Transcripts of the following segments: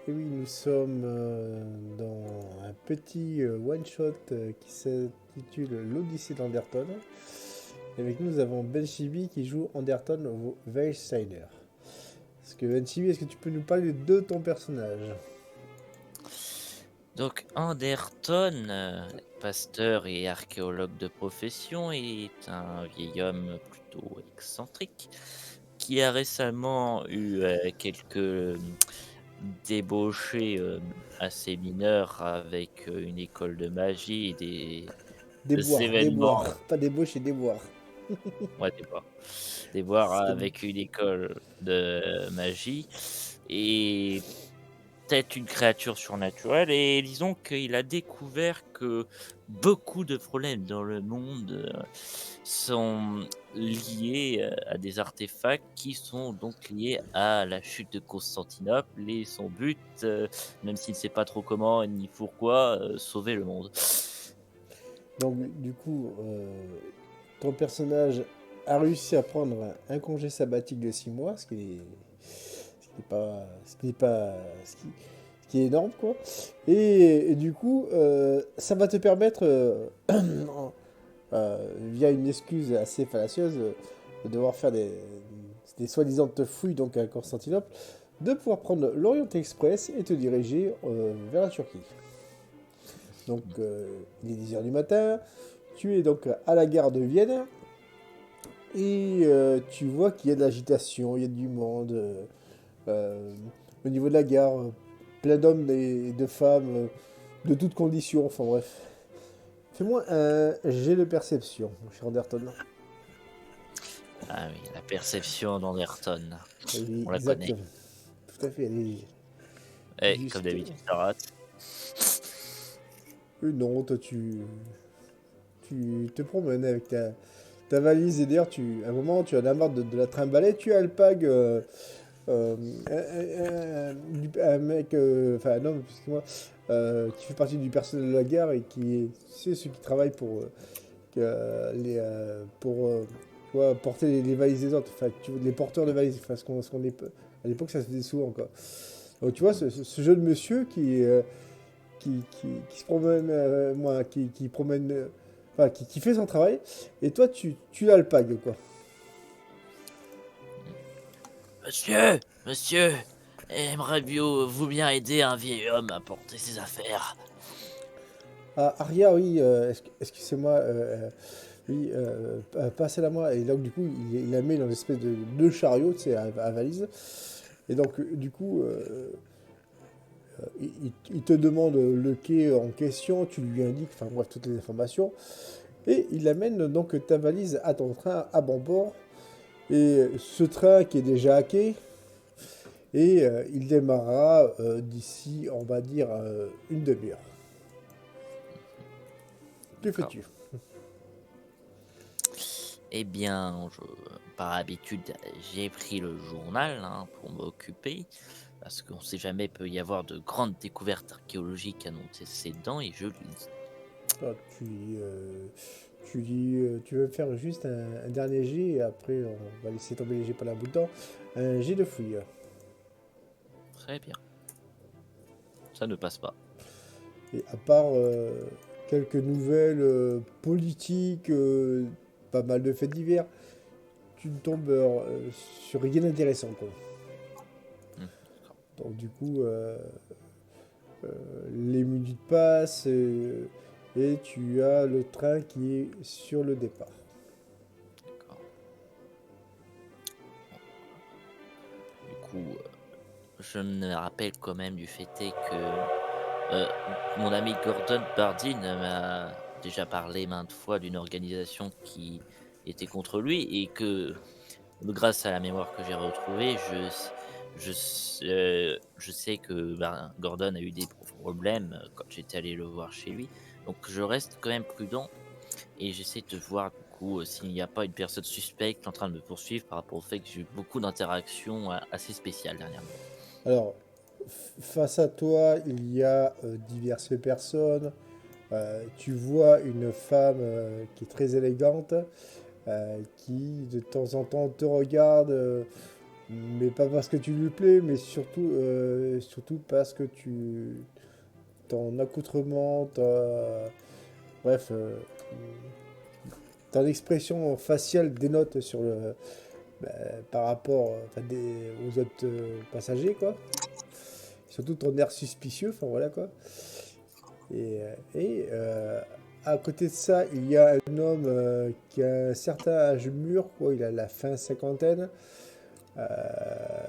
Et oui, nous sommes dans un petit one-shot qui s'intitule L'Odyssée d'Anderton. Et avec nous, nous avons Ben Chibi qui joue Anderton Weissteiner. Ben Chibi, est-ce que tu peux nous parler de ton personnage? Donc Anderton, pasteur et archéologue de profession, est un vieil homme plutôt excentrique qui a récemment eu quelques débauchés assez mineurs avec une école de magie et des Déboire, événements, pas débauche et déboire. ouais, des boires C'est avec une école de magie et peut-être une créature surnaturelle, et disons qu'il a découvert que beaucoup de problèmes dans le monde, sont liés, à des artefacts qui sont donc liés à la chute de Constantinople, et son but, même s'il ne sait pas trop comment ni pourquoi, sauver le monde. Donc, du coup, ton personnage a réussi à prendre un congé sabbatique de 6 mois, ce qui n'est pas, ce qui n'est pas, ce qui est énorme, quoi. Et du coup, ça va te permettre, via une excuse assez fallacieuse, de devoir faire des soi-disant fouilles donc à Constantinople, de pouvoir prendre l'Orient Express et te diriger vers la Turquie. Donc, il est 10 heures du matin, tu es donc à la gare de Vienne, et tu vois qu'il y a de l'agitation, il y a du monde. Euh, au niveau de la gare, plein d'hommes et de femmes, de toutes conditions, enfin bref. Fais-moi un jet de perception, mon cher Anderton. Ah oui, la perception d'Anderton, Oui, on la connaît. exactement. Tout à fait, elle est Et comme juste. d'habitude, ça rate. Non, toi, tu te promènes avec ta valise, et d'ailleurs, à un moment, tu en as marre de la trimballer, tu alpagues euh, un mec, enfin un homme, excuse-moi, qui fait partie du personnel de la gare et qui est, tu sais, ceux qui travaillent pour tu vois, porter les valises des autres, enfin, les porteurs de valises, enfin, à l'époque, ça se faisait souvent, quoi. Donc, tu vois, ce jeune monsieur qui se promène, qui promène, enfin, qui fait son travail, et toi, tu l'alpagues, quoi. Monsieur, aimerait vous bien aider un vieil homme à porter ses affaires? Ah, Aria, oui, excusez-moi, oui, passez-la moi. Et donc, du coup, il la met dans une espèce de chariot, tu sais, à valise. Et donc, du coup, il te demande le quai en question, tu lui indiques, enfin, bref, toutes les informations. Et il amène donc ta valise à ton train à bon port. Et ce train qui est déjà à quai, et il démarrera d'ici, on va dire, une demi-heure. Que D'accord. fais-tu? Eh bien, par habitude, j'ai pris le journal, hein, pour m'occuper, parce qu'on sait jamais, peut y avoir de grandes découvertes archéologiques annoncées dedans, et je lis. Ah, tu veux faire juste un dernier jet, et après on va laisser tomber les jets pendant un bout de temps. Un jet de fouille. Très bien. Ça ne passe pas. Et à part quelques nouvelles politiques, pas mal de faits divers, tu ne tombes sur rien d'intéressant, quoi. Hmm. Donc du coup, les minutes passent, et tu as le train qui est sur le départ. D'accord. Du coup, je me rappelle quand même du fait est que euh, mon ami Gordon Bardine m'a déjà parlé maintes fois d'une organisation qui était contre lui, et que grâce à la mémoire que j'ai retrouvée, je sais que, ben, Gordon a eu des problèmes, quand j'étais allé le voir chez lui. Donc je reste quand même prudent, et j'essaie de voir du coup, s'il n'y a pas une personne suspecte en train de me poursuivre, par rapport au fait que j'ai eu beaucoup d'interactions, assez spéciales dernièrement. Alors, face à toi, il y a diverses personnes. Tu vois une femme qui est très élégante, qui de temps en temps te regarde. Mais pas parce que tu lui plais, mais surtout parce que ton accoutrement, bref, ton expression faciale dénote bah, par rapport aux autres passagers, quoi. Surtout ton air suspicieux, enfin voilà quoi. Et à côté de ça, il y a un homme qui a un certain âge mûr, quoi. Il a la fin cinquantaine. Euh,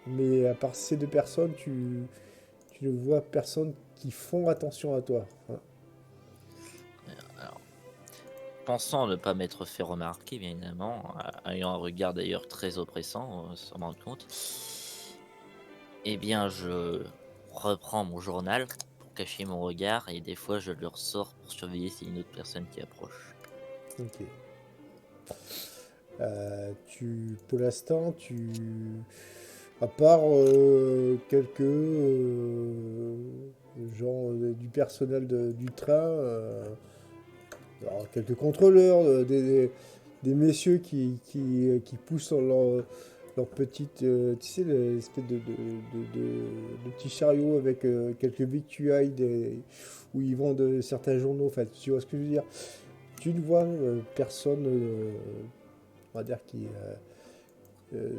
mais à part ces deux personnes, tu ne vois personne qui font attention à toi, hein. Alors, pensant ne pas m'être fait remarquer, bien évidemment, ayant un regard d'ailleurs très oppressant, sans m'en rendre compte, eh bien, je reprends mon journal pour cacher mon regard et des fois je le ressors pour surveiller s'il y a une autre personne qui approche. Ok. Pour l'instant, à part quelques gens du personnel du train, alors, quelques contrôleurs, des messieurs qui poussent leur petite, tu sais, l'espèce de petit chariot avec quelques victuailles où ils vendent certains journaux. Enfin, tu vois ce que je veux dire. Tu ne vois personne, on va dire,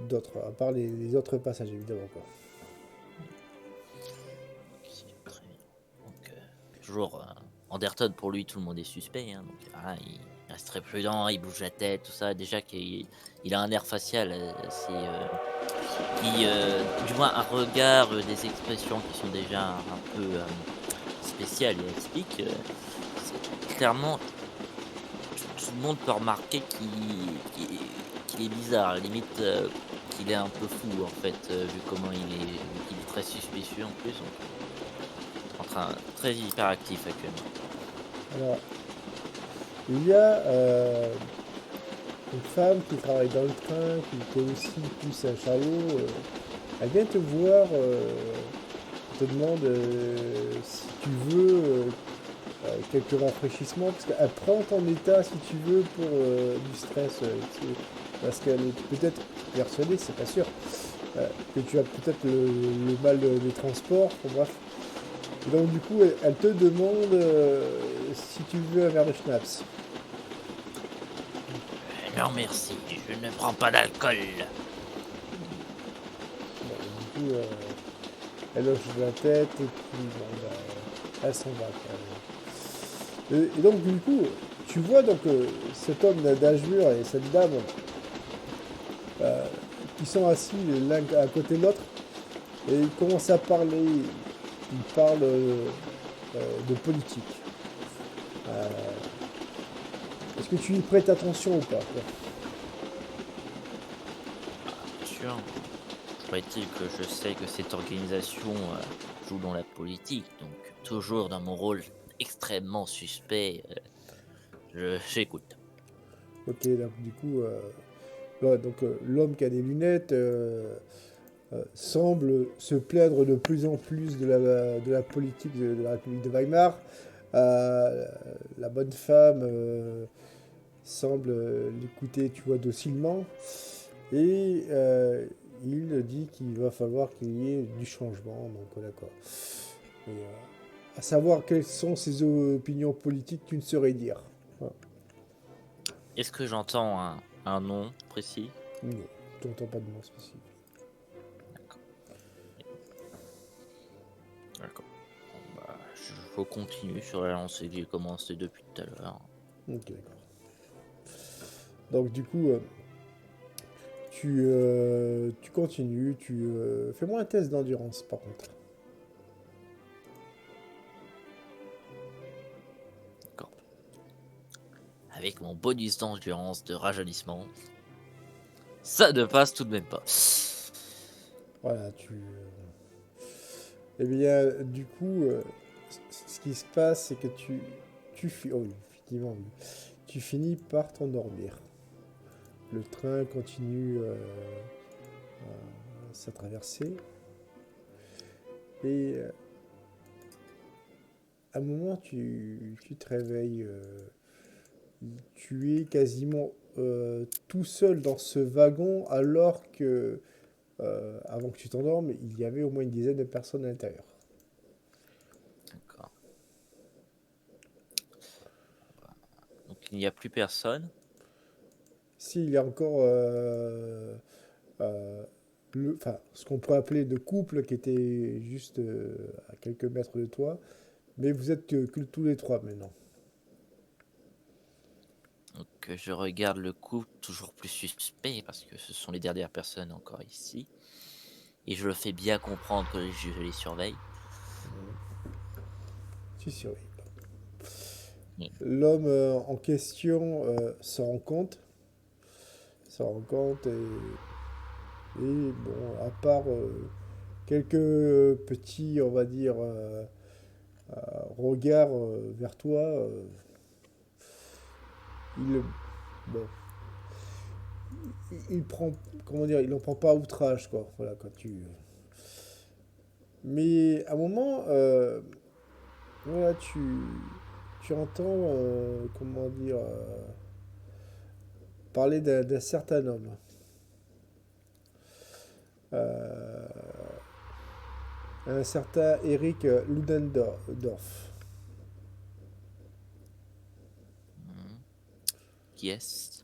d'autres, à part les autres passages, évidemment, quoi. Ok, très bien. Donc, toujours, Anderton, pour lui, tout le monde est suspect, hein, donc il reste très prudent, il bouge la tête, tout ça. Déjà qu'il a un air facial, du moins un regard, des expressions qui sont déjà un peu spéciales et atypiques. Clairement, tout le monde peut remarquer qu'il est bizarre, à la limite qu'il est un peu fou en fait, vu qu'il est très suspicieux en plus, donc en train très hyperactif actuellement. Alors, il y a une femme qui travaille dans le train, qui aussi pousse un chariot. Elle vient te voir, te demande si tu veux quelques rafraîchissements, parce qu'elle prend ton état, si tu veux, pour du stress. Parce qu'elle est peut-être persuadée, c'est pas sûr, que tu as peut-être le mal des transports, bon, bref. Et donc du coup, elle te demande si tu veux un verre de schnapps. Non merci, je ne prends pas d'alcool. Bon, du coup, elle hoche de la tête et puis bon, bah, elle s'en va, quoi. Et donc du coup, tu vois donc cet homme d'âge mûr et cette dame euh, qui sont assis l'un à côté de l'autre et ils commencent à parler. Ils parlent de politique. Euh, Est-ce que tu y prêtes attention ou pas, toi? Bien sûr, toujours est-il que je sais que cette organisation joue dans la politique, donc toujours dans mon rôle extrêmement suspect, j'écoute. Ok, donc du coup, ouais, donc l'homme qui a des lunettes semble se plaindre de plus en plus de la politique de la République de Weimar. La bonne femme semble l'écouter, tu vois, docilement. Et il dit qu'il va falloir qu'il y ait du changement. Donc d'accord. Et, à savoir quelles sont ses opinions politiques, tu ne saurais dire. Voilà. Est-ce que j'entends un nom précis? Non, tu n'entends pas de nom spécifique. D'accord. D'accord. Bon, bah, je continue sur la lancée que j'ai commencé depuis tout à l'heure. Ok, d'accord. Donc du coup, tu continues, fais-moi un test d'endurance par contre. D'accord. Avec mon bonus d'endurance de rajeunissement, ça ne passe tout de même pas. Voilà, eh bien, du coup, ce qui se passe, c'est que oh, oui, effectivement, oui. Tu finis par t'endormir. Le train continue sa traversée. Et à un moment, tu te réveilles. Tu es quasiment tout seul dans ce wagon alors que avant que tu t'endormes, il y avait au moins une dizaine de personnes à l'intérieur. D'accord. Donc il n'y a plus personne. S'il y a encore euh, ce qu'on pourrait appeler de couple qui était juste à quelques mètres de toi, mais vous êtes que tous les trois maintenant. Donc je regarde le coup toujours plus suspect parce que ce sont les dernières personnes encore ici. Et je le fais bien comprendre que je les surveille. Tu surveilles. Mm. L'homme en question s'en rend compte et bon, à part quelques petits, on va dire, regards vers toi, il, bon, il prend, comment dire, il n'en prend pas à outrage, quoi. Voilà, quand tu. Mais à un moment, voilà, tu entends, comment dire, parler d'un certain homme. Euh, un certain Eric Ludendorff. Mm. Qui est-ce?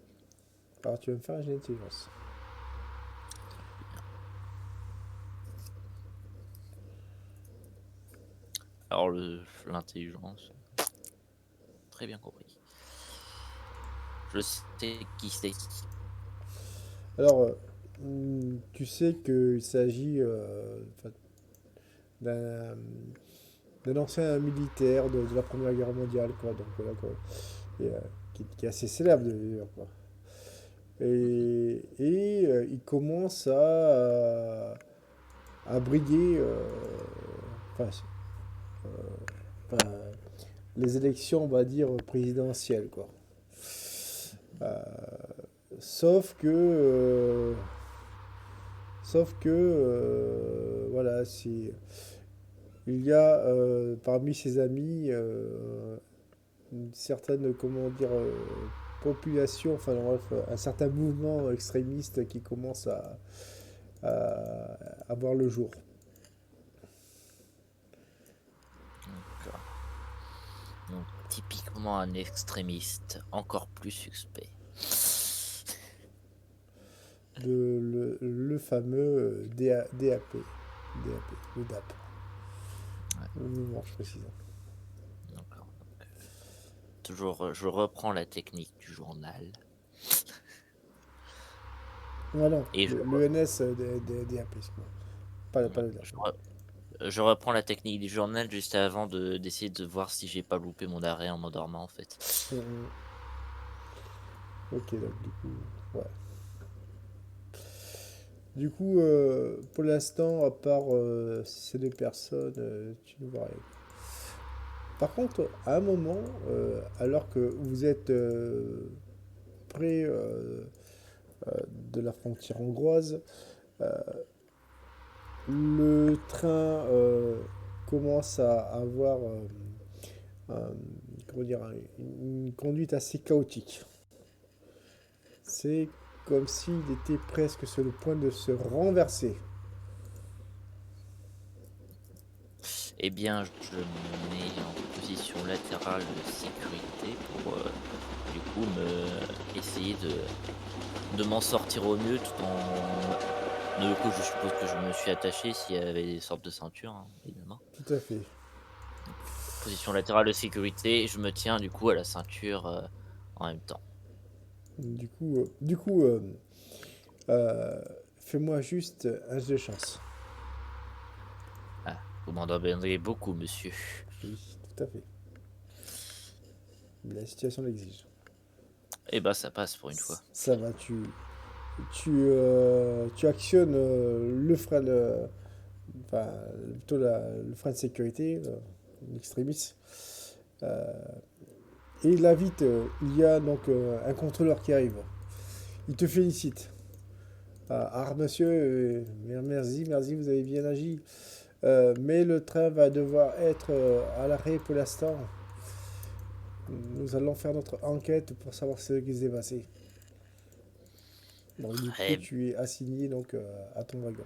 Alors tu vas me faire un jet d'intelligence. Alors l'intelligence, très bien compris. Je sais qui c'est qui. Alors, tu sais qu'il s'agit d'un d'un ancien militaire de la Première Guerre mondiale, quoi. Donc voilà, quoi. Et, qui est assez célèbre d'ailleurs, quoi. Et il commence à briguer enfin, enfin, les élections, on va dire, présidentielles, quoi. Euh, sauf que, voilà, il y a parmi ses amis une certaine, comment dire, population, enfin bref, un certain mouvement extrémiste qui commence à voir le jour. D'accord. Donc typiquement un extrémiste, encore plus suspect. Le fameux DAP, le DAP, Ouais, le mouvement, je précise. d'accord. Donc, toujours, je reprends la technique du journal Voilà, et le NS DAP, quoi. Pas le DAP. je, re- je reprends la technique du journal juste avant d'essayer de voir si j'ai pas loupé mon arrêt en m'endormant en fait. Mhm. Ok, donc du coup, ouais. Du coup, pour l'instant, à part ces deux personnes, tu ne vois rien. Par contre, à un moment, alors que vous êtes près de la frontière hongroise, euh, le train commence à avoir un- comment dire, une conduite assez chaotique. C'est comme s'il était presque sur le point de se renverser. Eh bien, je me mets en position latérale de sécurité pour du coup essayer de m'en sortir au mieux tout en. Du coup, je suppose que je me suis attaché s'il y avait des sortes de ceintures, hein, évidemment. Tout à fait. Position latérale de sécurité, je me tiens du coup à la ceinture en même temps. Du coup, euh, fais-moi juste un jeu de chance. Ah, vous m'en demandez beaucoup, monsieur. Oui, tout à fait. La situation l'exige. Eh ben, ça passe pour une fois. Ça va, tu actionnes le frein enfin, plutôt le frein de sécurité, l'extrémiste. Euh, et là, vite, il y a donc un contrôleur qui arrive. Il te félicite. Monsieur, merci, merci, vous avez bien agi. Mais le train va devoir être à l'arrêt pour l'instant. Nous allons faire notre enquête pour savoir ce qui s'est passé. Donc du coup, Très tu es assigné donc à ton wagon.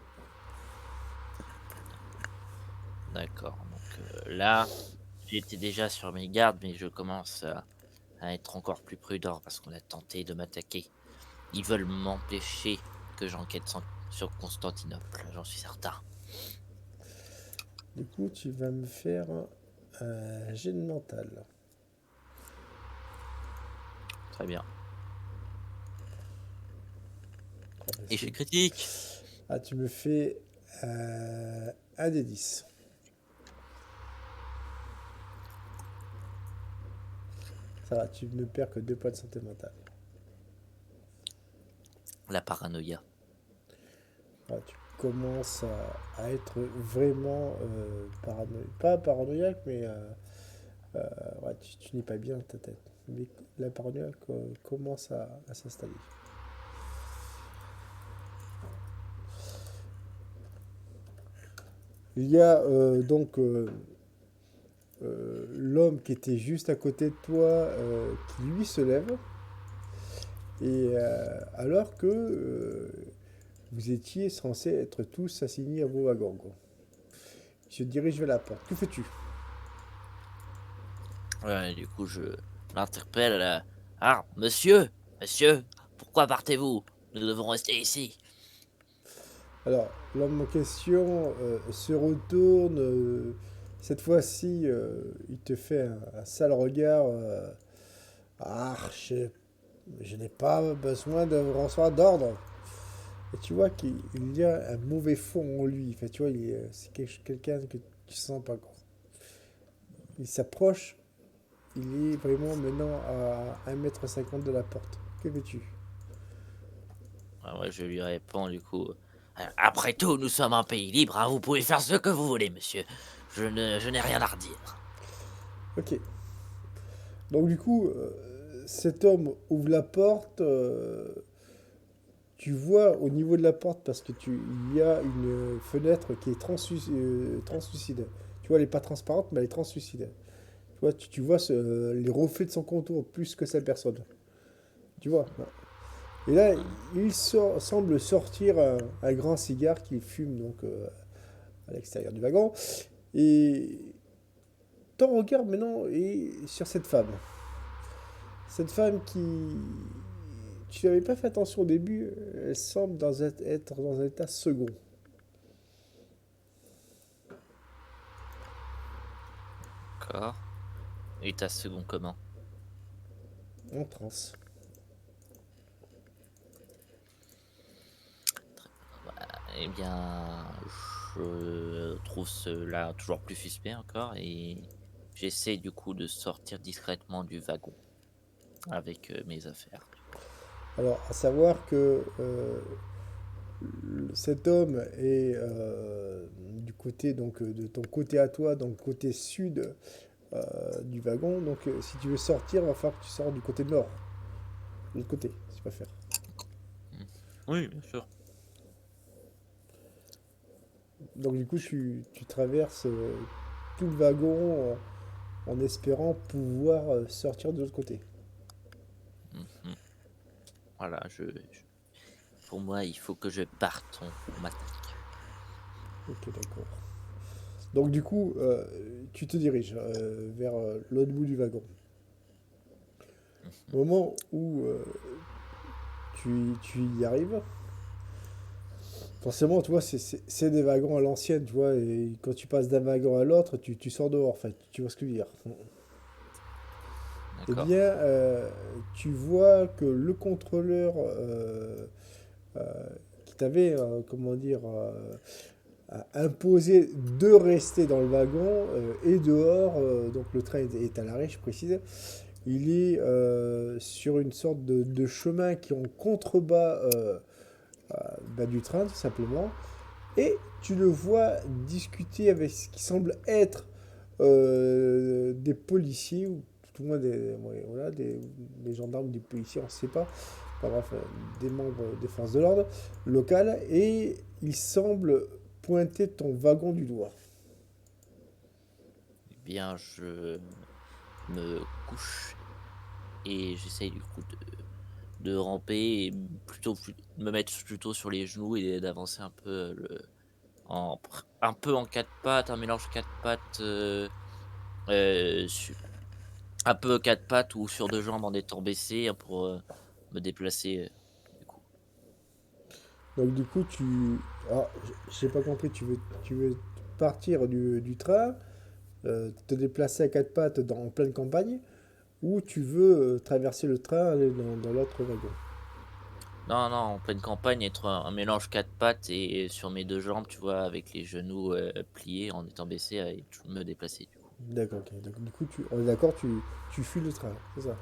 d'accord. Donc là, j'étais déjà sur mes gardes, mais je commence à être encore plus prudent parce qu'on a tenté de m'attaquer. Ils veulent m'empêcher que j'enquête sur Constantinople, j'en suis certain. Du coup, tu vas me faire un jet de mental. Très bien. Ah, bah, Échec critique. ah, tu me fais un des 10. Ça va, tu ne perds que 2 points de santé mentale. La paranoïa. Ah, tu commences à être vraiment pas paranoïaque, mais ouais, tu n'es pas bien dans ta tête. Mais la paranoïa commence à s'installer. Il y a l'homme qui était juste à côté de toi qui lui se lève, et alors que vous étiez censés être tous assignés à vos wagons, quoi. Il se dirige vers la porte. Que fais-tu? Ouais, du coup, je l'interpelle. Ah, monsieur, monsieur, pourquoi partez-vous? Nous devons rester ici. Alors, l'homme en question se retourne. Cette fois-ci, il te fait un sale regard. Ah, je n'ai pas besoin de recevoir d'ordre. Et tu vois qu'il y a un mauvais fond en lui. Enfin, tu vois, c'est quelqu'un que tu sens pas, quoi. Il s'approche. Il est vraiment maintenant à 1,50 m de la porte. Que fais-tu? Ah ouais, je lui réponds du coup. Après tout, nous sommes un pays libre, hein, vous pouvez faire ce que vous voulez, monsieur. Je n'ai rien à redire. Ok. Donc du coup, cet homme ouvre la porte. Tu vois au niveau de la porte, parce que il y a une fenêtre qui est translucide. Tu vois, elle n'est pas transparente, mais elle est translucide. Tu vois, tu vois les reflets de son contour plus que sa personne. Tu vois, là. Et là, semble sortir un grand cigare qu'il fume donc à l'extérieur du wagon. Et ton regard maintenant est sur cette femme. Cette femme qui... Tu n'avais pas fait attention au début, elle semble être dans un état second, D'accord. Et ta second comment? en transe. Eh bien, je trouve cela toujours plus suspect encore et j'essaie du coup de sortir discrètement du wagon avec mes affaires. Alors, à savoir que cet homme est du côté donc de ton côté à toi, donc côté sud du wagon. Donc, si tu veux sortir, il va falloir que tu sors du côté nord, de l'autre côté, si tu préfères. Hmm. Oui, bien sûr. Donc, du coup, Je- tu traverses tout le wagon en espérant pouvoir sortir de l'autre côté. Mhm. Voilà, pour moi, il faut que je parte. On m'attaque. Ok, d'accord. Donc, du coup, tu te diriges vers l'autre bout du wagon. Au moment où tu y arrives, forcément, tu vois, c'est des wagons à l'ancienne, tu vois, et quand tu passes d'un wagon à l'autre, tu sors dehors, en fait, tu vois ce que je veux dire. Eh D'accord. bien, tu vois que le contrôleur euh, qui t'avait, comment dire, imposé de rester dans le wagon et dehors, donc le train est à l'arrêt, je précise, il est sur une sorte de chemin qui est en contrebas bah, du train, tout simplement. Et tu le vois discuter avec ce qui semble être des policiers, ou tout le moins ouais, voilà, des gendarmes, des policiers, on ne sait pas. Enfin, bref, des membres des forces de l'ordre locales. Et il semble pointer ton wagon du doigt. Eh bien, je me couche et j'essaye du coup de ramper et me mettre plutôt sur les genoux et d'avancer un peu un peu en quatre pattes, un mélange quatre pattes, su un peu quatre pattes ou sur deux jambes en étant baissé, hein, pour me déplacer, du coup. Donc du coup, alors, j'ai pas compris, tu veux partir du train, te déplacer à quatre pattes en pleine campagne, ou tu veux traverser le train, aller dans l'autre wagon. Non, non, en pleine campagne, être un mélange quatre pattes et sur mes 2 jambes, tu vois, avec les genoux, pliés en étant baissé et me déplacer, du coup. D'accord, ok. Donc du coup, on est d'accord, tu fuis le train, c'est ça?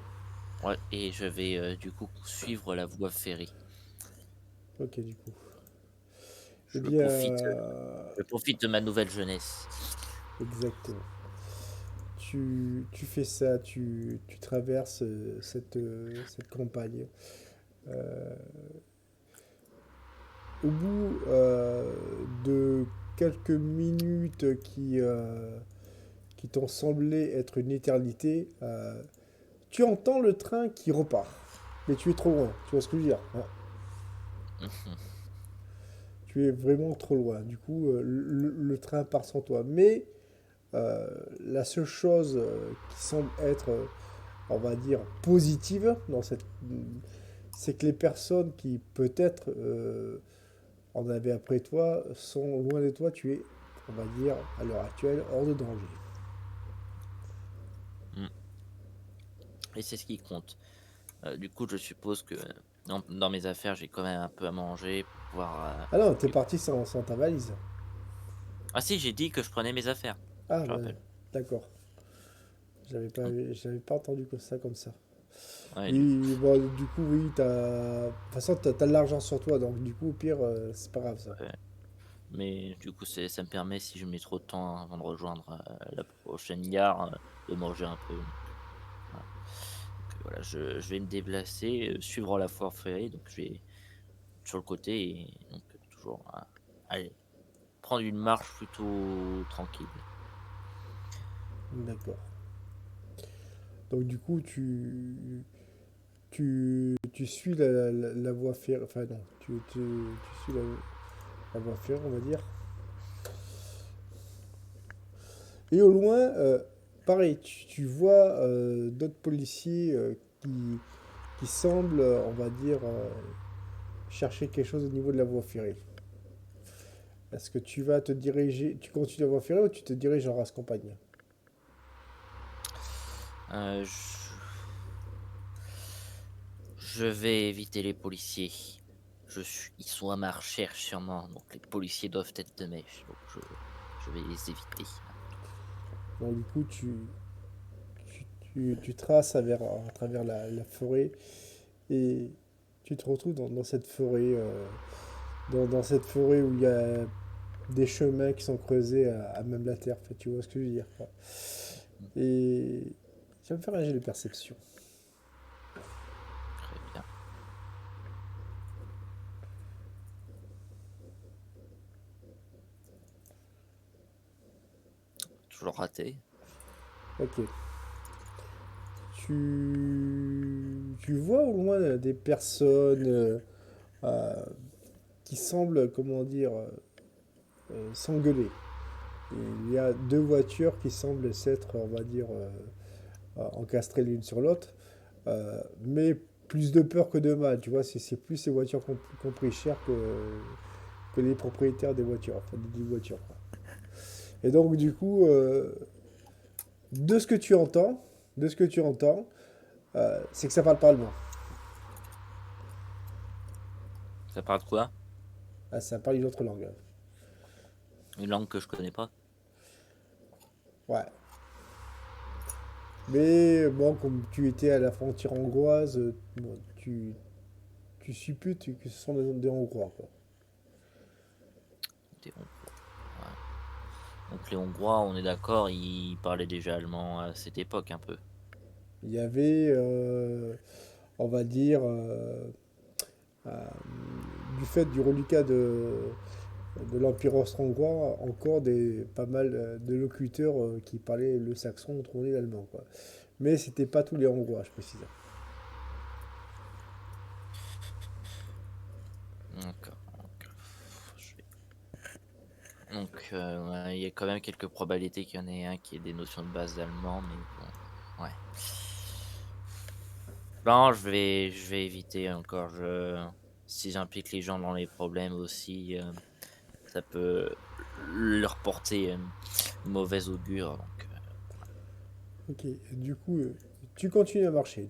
Ouais et je vais, du coup, suivre la voie ferrée. Ok, du coup. Eh Je bien, profite, je profite de ma nouvelle jeunesse. exactement. Tu fais ça, tu traverses cette campagne. Euh, Au bout de quelques minutes qui t'ont semblé être une éternité, tu entends le train qui repart. Mais tu es trop loin, tu vois ce que je veux dire, hein. Mmh. Tu es vraiment trop loin. Du coup, le train part sans toi. Mais euh, la seule chose qui semble être, on va dire, positive c'est que les personnes qui peut-être en avaient après toi sont loin de toi. Tu es, on va dire, à l'heure actuelle, hors de danger. Mmh et c'est ce qui compte. Du coup, je suppose que dans mes affaires, j'ai quand même un peu à manger pour pouvoir, Ah non, t'es du coup parti sans ta valise. ah si, j'ai dit que je prenais mes affaires, Ah, je bah, rappelle. d'accord. Mmh, J'avais pas entendu ça comme ça. ouais, du Oui, bon, du coup, oui, de toute façon, t'as de l'argent sur toi, donc du coup, au pire, c'est pas grave ça. ouais, mais du coup, ça me permet, si je mets trop de temps avant de rejoindre, la prochaine gare, de manger un peu, donc voilà. Donc voilà, je vais me déplacer, suivre la voie ferrée, donc je vais sur le côté et donc toujours, aller prendre une marche plutôt tranquille. D'accord. Donc du coup, tu suis la voie ferrée, enfin non, tu suis la voie ferrée, on va dire. Et au loin, pareil, tu vois d'autres policiers qui semblent, on va dire, chercher quelque chose au niveau de la voie ferrée. Est-ce que tu vas te diriger, tu continues la voie ferrée ou tu te diriges en race campagne? Je vais éviter les policiers. Ils sont à ma recherche sûrement, donc les policiers doivent être de mèche, donc je vais les éviter. Donc du coup, tu traces à travers la forêt et tu te retrouves dans cette forêt, dans cette forêt où il y a des chemins qui sont creusés à même la terre. Enfin, tu vois ce que je veux dire, quoi. Et tu vas me faire un jet de perception. Très bien. Toujours raté. Ok. Tu vois au loin des personnes euh, qui semblent, comment dire, s'engueuler. Et il y a deux voitures qui semblent s'être, on va dire, encastrées l'une sur l'autre. Mais plus de peur que de mal, tu vois, c'est plus ces voitures qui ont pris cher que les propriétaires des voitures, enfin des voitures, quoi. Et donc du coup, de ce que tu entends, de ce que tu entends, c'est que ça parle pas allemand. Ça parle de quoi? Ah, ça parle une autre langue. Une langue que je connais pas? Ouais. Mais bon, comme tu étais à la frontière hongroise, bon, tu supputes que ce sont des Hongrois, quoi. Des Hongrois. Ouais. Donc les Hongrois, on est d'accord, ils parlaient déjà allemand à cette époque un peu. Il y avait, on va dire, euh, du fait du reliquat de l'Empire austro-hongrois, encore pas mal de locuteurs qui parlaient le saxon, autrement dit l'allemand, quoi. Mais c'était pas tous les Hongrois, je précise. ouais, il y a quand même quelques probabilités qu'il y en ait un qui ait des notions de base d'allemand, mais bon, ouais. Non, je vais éviter encore. Si j'implique les gens dans les problèmes aussi, ça peut leur porter mauvaise augure. Donc, Ok, du coup, tu continues à marcher,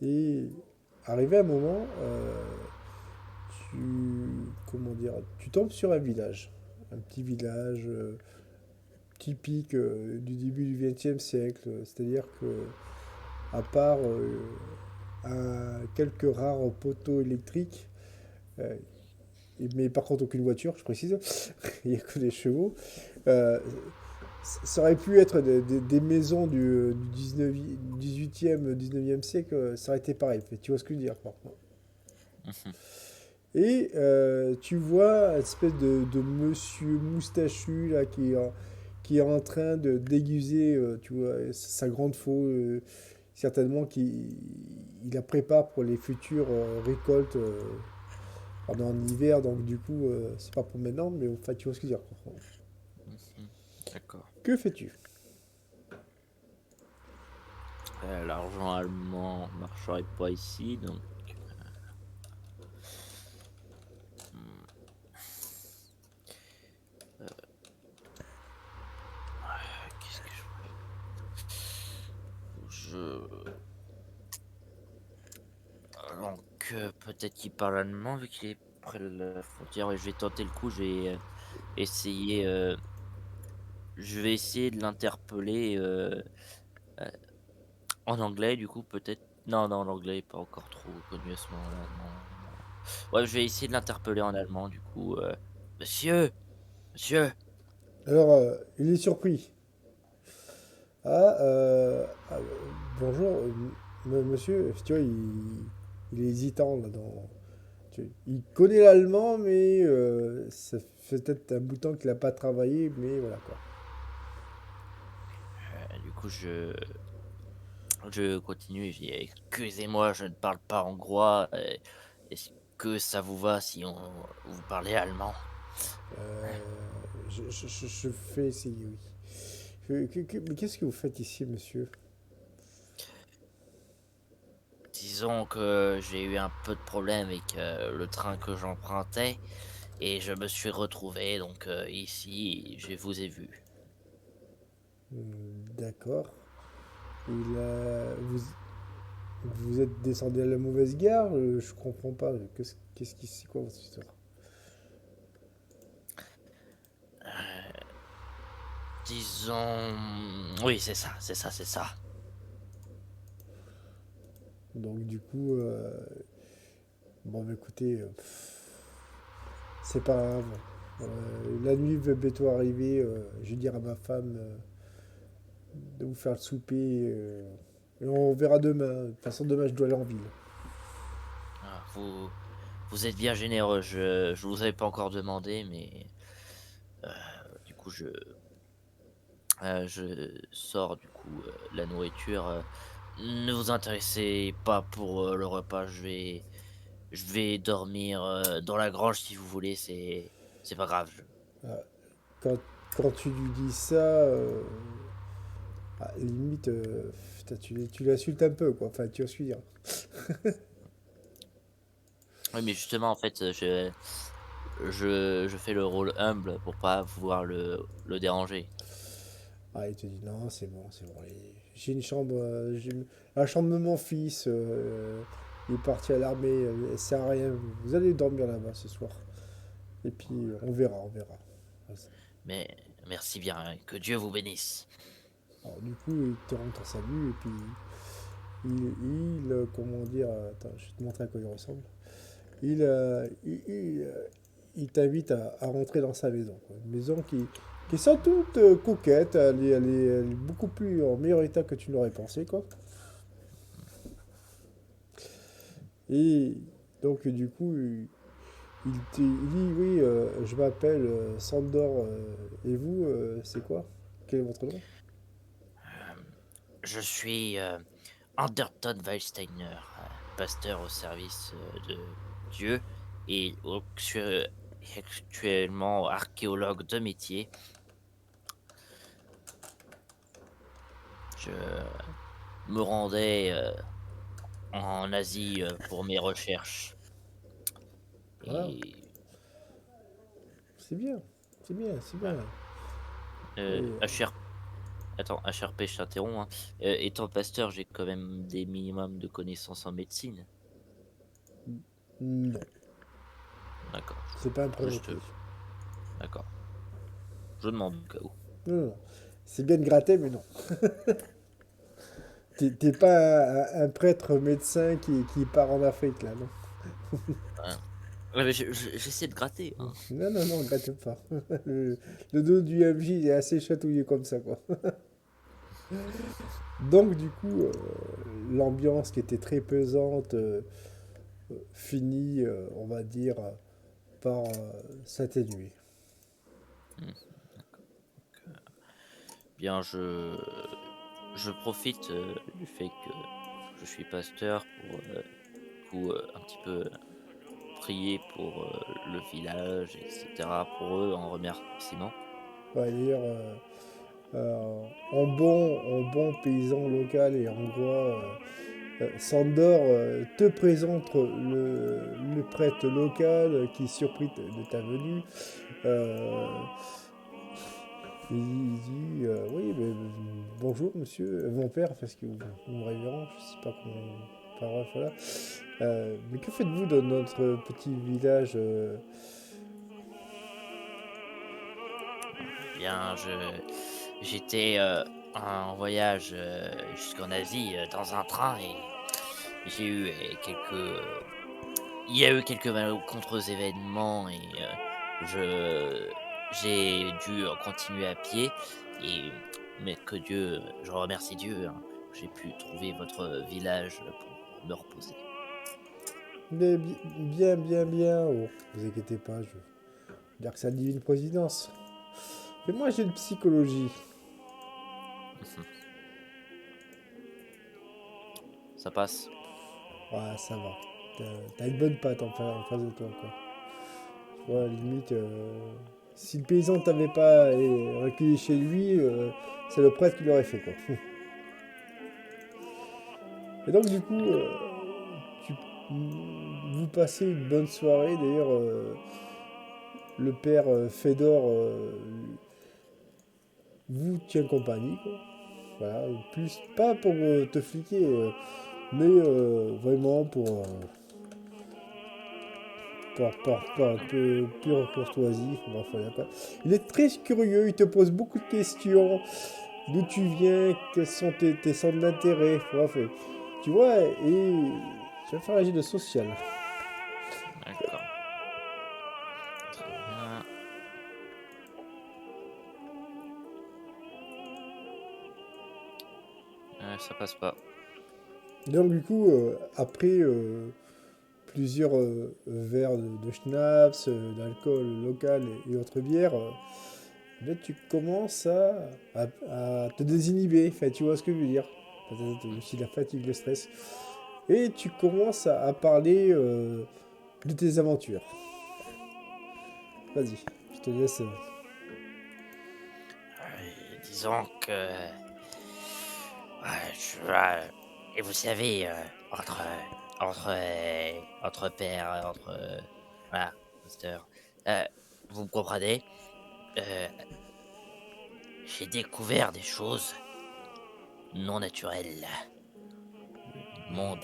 et arrivé à un moment, tu, comment dire, tu tombes sur un petit village typique du début du XXe siècle, c'est-à-dire que à part quelques rares poteaux électriques, euh, mais par contre aucune voiture, je précise, il n'y a que des chevaux. Euh, Ça aurait pu être des maisons du 18e, 19e siècle, ça aurait été pareil. Tu vois ce que je veux dire, quoi. mhm, Et tu vois une espèce de monsieur moustachu là, qui est en train de déguiser tu vois, sa grande faux, certainement qu'il il la prépare pour les futures récoltes pendant l'hiver. Donc du coup, c'est pas pour maintenant, mais enfin, tu vois ce que je veux dire, quoi. mhm. D'accord. Que fais-tu? L'argent allemand marcherait pas ici, donc hmm, qu'est-ce que je donc peut-être qu'il parle allemand vu qu'il est près de la frontière. Et je vais tenter le coup. Essayer. Je vais essayer de l'interpeller euh, en anglais du coup peut-être. Non, non, l'anglais est pas encore trop connu à ce moment-là. Non, non. Ouais, je vais essayer de l'interpeller en allemand du coup. Monsieur, monsieur. Alors, il est surpris. Ah, bonjour, monsieur. Tu vois, il est hésitant là dans. Il connaît l'allemand, mais ça fait peut-être un bout de temps qu'il n'a pas travaillé, mais voilà quoi. Du coup, je continue et je dis: «Excusez-moi, je ne parle pas hongrois, est-ce que ça vous va si on vous parlez allemand?» Je fais essayer, oui. Mais qu'est-ce que vous faites ici, monsieur? Disons que j'ai eu un peu de problème avec, le train que j'empruntais et je me suis retrouvé donc, ici, je vous ai vu. D'accord. Vous, vous êtes descendu à la mauvaise gare? Je comprends pas. Qu'est-ce qui, c'est quoi votre histoire? Disons oui, c'est ça, c'est ça, c'est ça. Donc du coup, bon, bah, écoutez, c'est pas grave. La nuit va bientôt arriver. Je vais dire à ma femme de vous faire le souper. Et on verra demain. De toute façon, demain, je dois aller en ville. Ah, vous êtes bien généreux, je vous avais pas encore demandé mais, du coup, je sors du coup, la nourriture, ne vous intéressez pas pour, le repas, je vais dormir, dans la grange si vous voulez, c'est pas grave, je Ah, quand, quand tu lui dis ça, limite, putain, tu l'insultes un peu, quoi. Enfin, tu vas se dire. oui, mais justement, en fait, je fais le rôle humble pour pas pouvoir le déranger. Ah, il te dit non, c'est bon, c'est bon. J'ai une chambre, la chambre de mon fils. Il est parti à l'armée, elle sert à rien. Vous allez dormir là-bas ce soir. Et puis, on verra, on verra. Mais merci bien, hein, que Dieu vous bénisse. Alors, du coup, il te rend ton salut et puis comment dire, attends, je vais te montrer à quoi il ressemble. Il t'invite à rentrer dans sa maison, quoi. Une maison qui est sans doute coquette, elle est beaucoup plus en meilleur état que tu n'aurais pensé, quoi. Et donc, du coup, il dit, oui, je m'appelle Sandor, et vous, c'est quoi? Quel est votre nom? Je suis, Anderton Weilsteiner, pasteur au service, de Dieu et est actuellement archéologue de métier. Je me rendais en Asie pour mes recherches. Voilà, Et c'est bien, c'est bien, c'est voilà. bien. Et, HR Attends, HRP, je t'interromps, hein. Étant pasteur, j'ai quand même des minimums de connaissances en médecine. non, D'accord, c'est pas un juste, prérequis. d'accord. Je demande au cas où. Non, non, non. C'est bien de gratter, mais non. T'es pas un prêtre médecin qui part en Afrique, là, non? Hein. Ouais, mais j'essaie de gratter, hein. Non, non, non, gratte pas. Le, le dos du MJ est assez chatouillé comme ça, quoi. Donc, du coup, l'ambiance qui était très pesante finit, on va dire, par s'atténuer. Mmh, bien, je profite, du fait que je suis pasteur pour, du coup, un petit peu prier pour, le village et cetera, pour eux en remerciement. Ouais, d'ailleurs, en bon paysan local et hongrois, Sandor te présente le prêtre local qui est surpris de ta venue. Euh, il dit oui, mais, bonjour monsieur, mon père, parce que mon révérend, je sais pas comment. Enfin bref, voilà. Mais que faites-vous dans notre petit village Bien, j'étais, en voyage, jusqu'en Asie, dans un train et j'ai eu, il y a eu quelques malencontreux événements et je j'ai dû, continuer à pied et mais que Dieu je remercie Dieu, hein, que j'ai pu trouver votre village pour me reposer. Mais bien, bien, bien. Oh, vous inquiétez pas, je veux dire que c'est la divine présidence. Mais moi j'ai une psychologie. Ça passe? Ouais, ça va. T'as une bonne patte en face de toi, quoi. Tu vois, limite, si le paysan t'avait pas recueilli chez lui, c'est le prêtre qui l'aurait fait, quoi. Et donc, du coup, tu, vous passez une bonne soirée. D'ailleurs, le père Fedor vous tient compagnie, quoi. Voilà, plus, pas pour te fliquer, mais vraiment pour un peu pure courtoisie. Bref, voilà, quoi. Il est très curieux, il te pose beaucoup de questions. D'où tu viens, quels sont tes centres d'intérêt. Bref, tu vois, et tu vas faire un jeu de social. D'accord, très bien. Ça passe pas. Donc, du coup, après plusieurs verres de schnapps, d'alcool local et autres bières, là, tu commences à te désinhiber. Enfin, tu vois ce que je veux dire. Mmh. Aussi la fatigue, le stress. Et tu commences à parler de tes aventures. Vas-y, je te laisse. Disons que ouais, et vous savez, entre pairs, voilà, master, heu, vous me comprenez? Heu, j'ai découvert des choses non naturelles. Le monde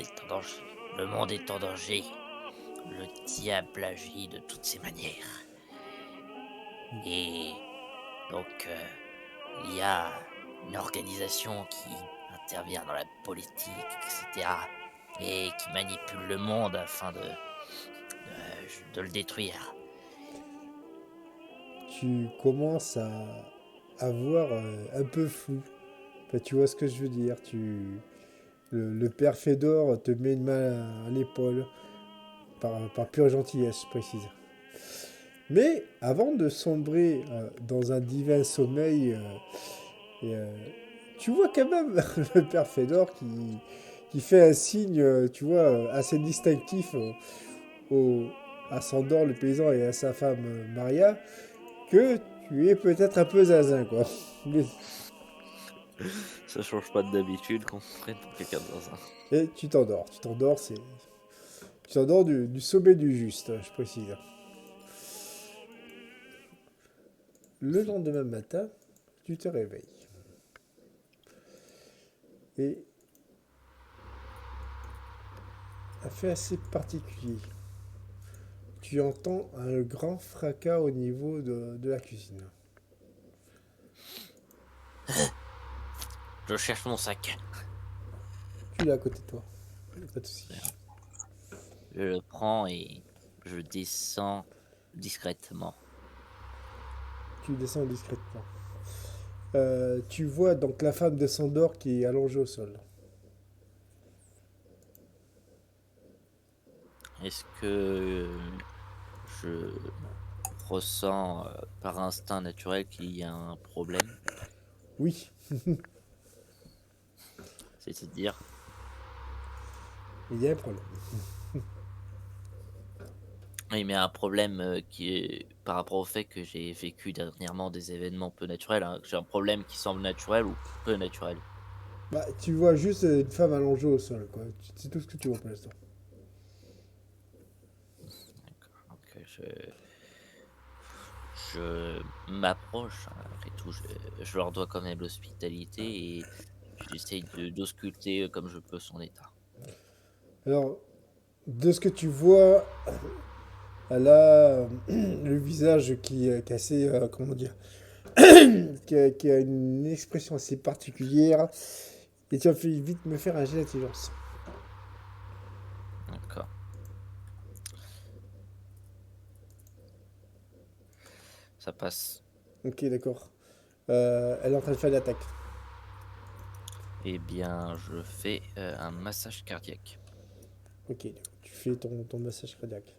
est en danger. Le diable agit de toutes ses manières. Et donc, il y a une organisation qui intervient dans la politique, etc. Et qui manipule le monde afin de le détruire. Tu commences à voir un peu flou. Enfin, tu vois ce que je veux dire. Le père Fedor te met une main à l'épaule, par pure gentillesse, je précise. Mais avant de sombrer dans un divin sommeil, et, tu vois quand même le père Fedor qui fait un signe, tu vois, assez distinctif aux, à Sandor le paysan et à sa femme Maria que tu es peut-être un peu zinzin, quoi. Ça change pas d'habitude qu'on se prenne pour quelqu'un de zinzin. Et tu t'endors. Tu t'endors du sommet du juste, je précise. Le lendemain matin, tu te réveilles. Et un fait assez particulier. Tu entends un grand fracas au niveau de la cuisine. Je cherche mon sac. Tu l'as à côté de toi. Pas de soucis. Je le prends et je descends discrètement. Tu descends discrètement. Tu vois donc la femme de Sandor qui est allongée au sol. Est-ce que je ressens par instinct naturel qu'il y a un problème? Oui, C'est-à-dire, il y a un problème. oui, mais un problème qui est par rapport au fait que j'ai vécu dernièrement des événements peu naturels, hein, que j'ai un problème qui semble naturel ou peu naturel. Bah, tu vois juste une femme allongée au sol, quoi. C'est tout ce que tu vois pour l'instant. D'accord. Donc je m'approche, hein, après tout, je leur dois quand même l'hospitalité et j'essaye d'ausculter comme je peux son état. Alors, de ce que tu vois, elle a le visage qui est assez, comment dire, qui a une expression assez particulière. Et tu vas vite me faire un jet d'intelligence. D'accord. Ça passe. Ok, d'accord. Elle est en train de faire l'attaque. Eh bien, je fais un massage cardiaque. Ok, tu fais ton massage cardiaque.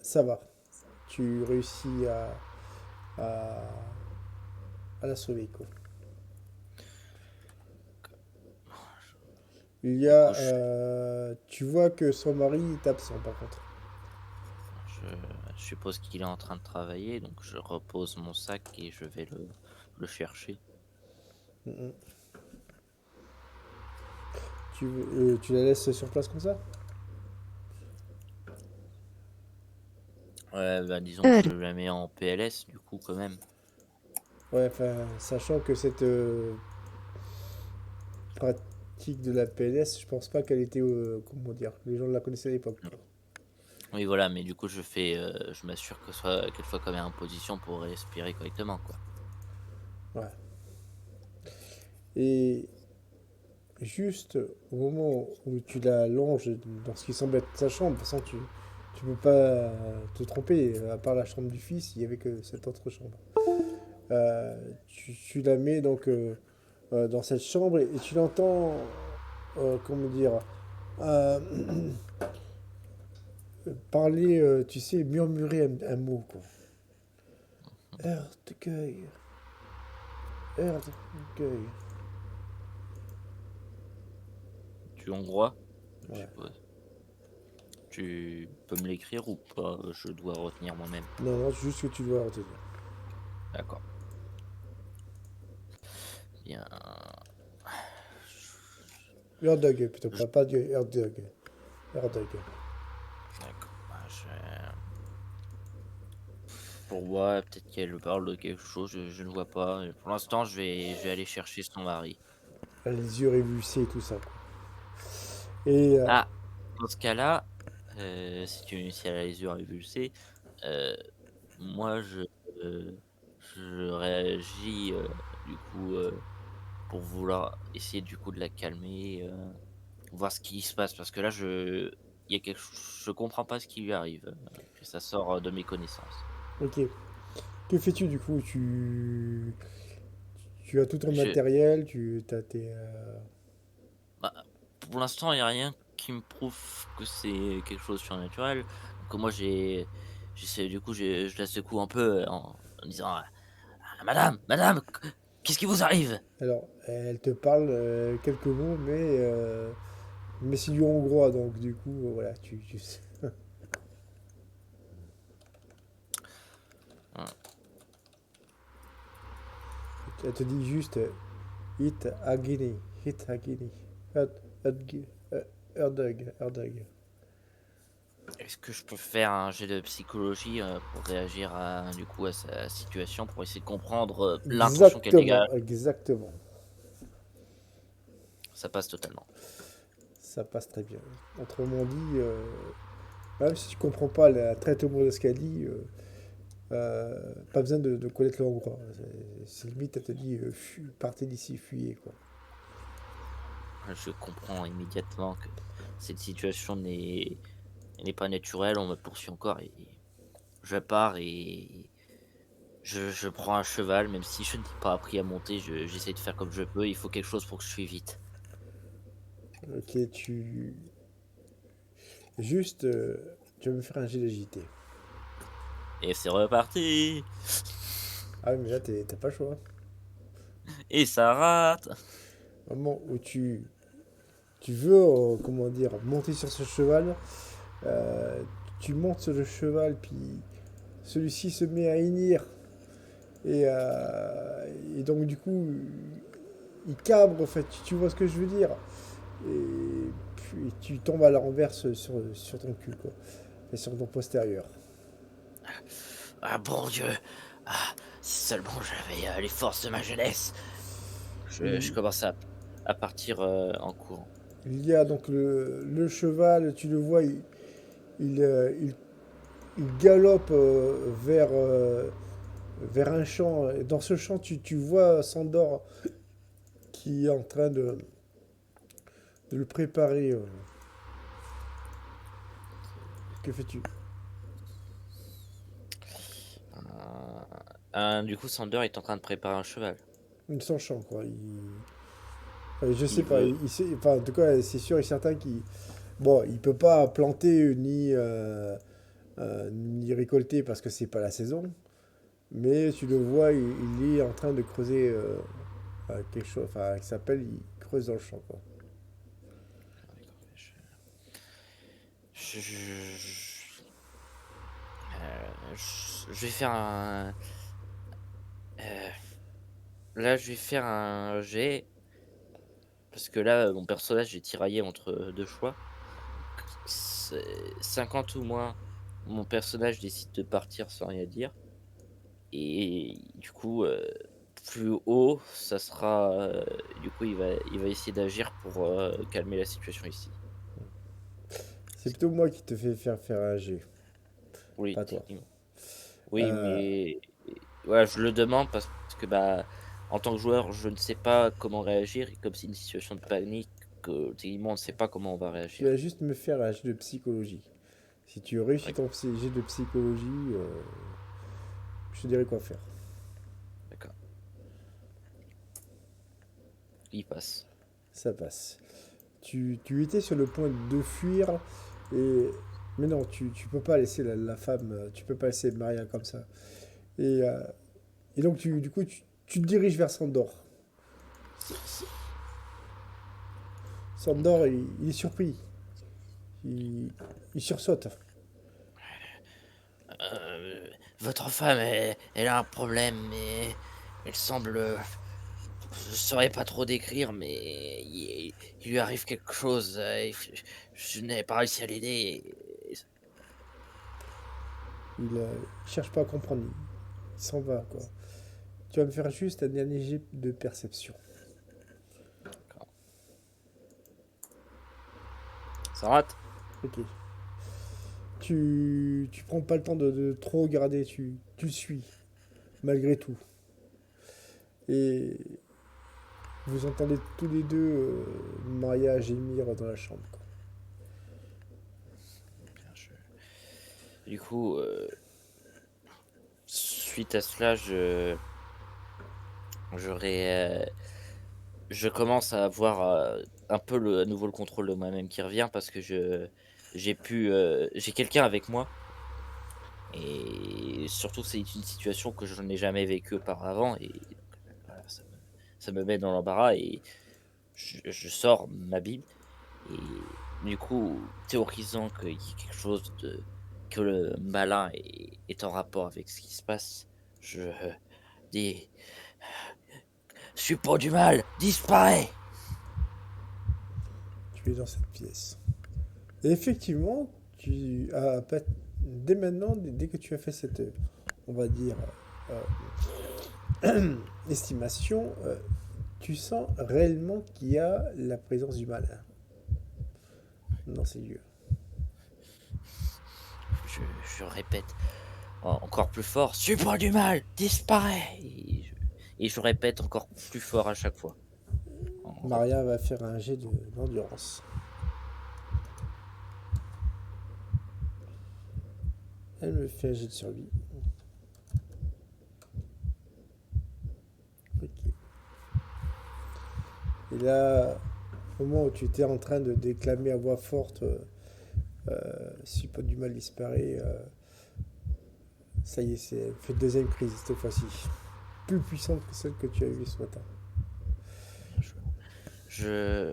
Ça va. Tu réussis à, à la sauver, quoi. Il y Du coup, a, tu vois que son mari est absent, par contre. je suppose qu'il est en train de travailler, donc je repose mon sac et je vais le chercher. Mhm. Tu la laisses sur place comme ça? Ouais, bah, disons que je la mets en PLS, du coup, quand même. Ouais, enfin, sachant que cette pratique de la PLS, je pense pas qu'elle était, comment dire, les gens la connaissaient à l'époque, quoi. Oui, voilà, mais du coup, je m'assure qu'elle soit quand même en position pour respirer correctement, quoi. Ouais. Et juste au moment où tu la longes dans ce qui semble être sa chambre, de toute façon, tu peux pas te tromper, à part la chambre du fils, il y avait que cette autre chambre. Tu la mets donc dans cette chambre et tu l'entends, comment dire, euh, parler, tu sais, murmurer un mot, quoi. Erdgueil, Erdgueil. Tu hongrois, je Ouais. suppose. Tu peux me l'écrire ou pas? Je dois retenir moi-même. Non, non, c'est juste que tu dois retenir. D'accord. Bien. Erdgueil, plutôt, Je- pas de Erdgueil. Erdgueil. D'accord. Bah, pour moi, peut-être qu'elle parle de quelque chose, je ne vois pas. Pour l'instant, je vais aller chercher son mari. Elle a les yeux révulsés et tout ça, quoi. Et Ah, dans ce cas-là, si elle a les yeux révulsés, euh, moi, je réagis du coup pour vouloir essayer du coup de la calmer, voir ce qui se passe parce que là, il y a je comprends pas ce qui lui arrive, que ça sort de mes connaissances. ok. Que fais-tu du coup? Tu as tout ton matériel, tu as tes. Bah, pour l'instant, il y a rien qui me prouve que c'est quelque chose de surnaturel. Donc moi, j'essaie du coup, je la secoue un peu en disant «Ah, madame, madame, qu'est-ce qui vous arrive?» Alors, elle te parle quelques mots, mais c'est du hongrois, donc du coup, voilà, tu sais. Elle te dit juste Hit Agini. Hit Agini. Erdog. Erdog. Est-ce que je peux faire un jet de psychologie pour réagir du coup à sa situation, pour essayer de comprendre l'intention qu'elle dégage? Exactement, exactement. Ça passe totalement. Ça passe très bien. Autrement dit, même si tu comprends pas la traitement de ce qu'elle dit, pas besoin de connaître le hongrois. C'est limite, elle te dit partez d'ici, fuyez quoi. Je comprends immédiatement que cette situation n'est pas naturelle. On me poursuit encore et je pars et je prends un cheval, même si je n'ai pas appris à monter. J'essaie de faire comme je peux. Il faut quelque chose pour que je suive vite. Ok, tu. Juste, tu vas me faire un jet d'agilité. Et c'est reparti. Ah oui, mais là, t'as pas le choix. Et ça rate. Au moment où tu veux, comment dire, monter sur ce cheval, euh, tu montes sur le cheval, puis celui-ci se met à hennir. Et donc, du coup, il cabre, en fait, tu vois ce que je veux dire. Et puis tu tombes à la renverse sur ton cul, quoi. Et sur ton postérieur. Ah bon Dieu. Ah, si seulement j'avais les forces de ma jeunesse. Je Il, commence à partir en courant. il y a donc le cheval, tu le vois, il, euh, il- il galope vers un champ. Et dans ce champ, tu vois Sandor qui est en train de le préparer. Que fais-tu? Du coup, Sander est en train de préparer un cheval. Son champ, quoi. Enfin, je sais Il pas, veut. enfin, en tout cas, c'est sûr et certain qu'il bon, il peut pas planter ni récolter parce que c'est pas la saison. Mais tu le vois, il est en train de creuser quelque chose, enfin, qui s'appelle, il creuse dans le champ, quoi. Je vais faire un. euh, Là, je vais faire un jet. Parce que là, mon personnage est tiraillé entre deux choix. C'est 50 ou moins. Mon personnage décide de partir sans rien dire. Et du coup, plus haut, ça sera. Du coup, il va essayer d'agir pour calmer la situation ici. C'est plutôt moi qui te fais faire un G, Oui, pas toi. techniquement. Oui, Euh, mais voilà, je le demande parce que bah, en tant que joueur, je ne sais pas comment réagir et comme c'est une situation de panique, que techniquement on ne sait pas comment on va Tu vas réagir. juste me faire un G de psychologie. Si tu réussis D'accord, ton G de psychologie, je te dirai quoi faire. d'accord. Il passe. Ça passe. Tu étais sur le point de fuir, et... mais non, tu peux pas laisser la femme, tu peux pas laisser Maria comme ça. Et, euh, et donc, du coup, tu te diriges vers Sandor. Sandor, il est surpris. Il, il sursaute. Euh, Votre femme, elle a un problème, mais elle semble. Je ne saurais pas trop décrire, mais il lui arrive quelque chose. Je n'ai pas réussi à l'aider. Il cherche pas à comprendre. Il s'en va, quoi. Tu vas me faire juste un dernier jet de perception. Ça rate. Ok. Tu prends pas le temps de trop regarder, tu le suis, malgré tout. Et vous entendez tous les deux Maria gémir dans la chambre, quoi. Du coup, suite à cela, j'aurais, je commence à avoir un peu à nouveau le contrôle de moi-même qui revient parce que j'ai quelqu'un avec moi et surtout c'est une situation que je n'ai jamais vécue auparavant et voilà, ça me met dans l'embarras et je sors ma Bible et du coup théorisant qu'il y ait quelque chose de que le malin est en rapport avec ce qui se passe, je dis suppôt du mal, disparaît. Tu es dans cette pièce. Et effectivement, dès maintenant, dès que tu as fait cette, on va dire, estimation, tu sens réellement qu'il y a la présence du mal dans ces lieux. Je, je répète encore plus fort, suppôt du mal, disparaît. Et je répète encore plus fort à chaque fois. Maria va faire un jet d'endurance. Elle me fait un jet de survie. Ok. Et là, au moment où tu étais en train de déclamer à voix forte, suppôt du mal disparaît, ça y est, c'est fait deuxième crise cette fois-ci. Plus puissante que celle que tu as eue ce matin. Je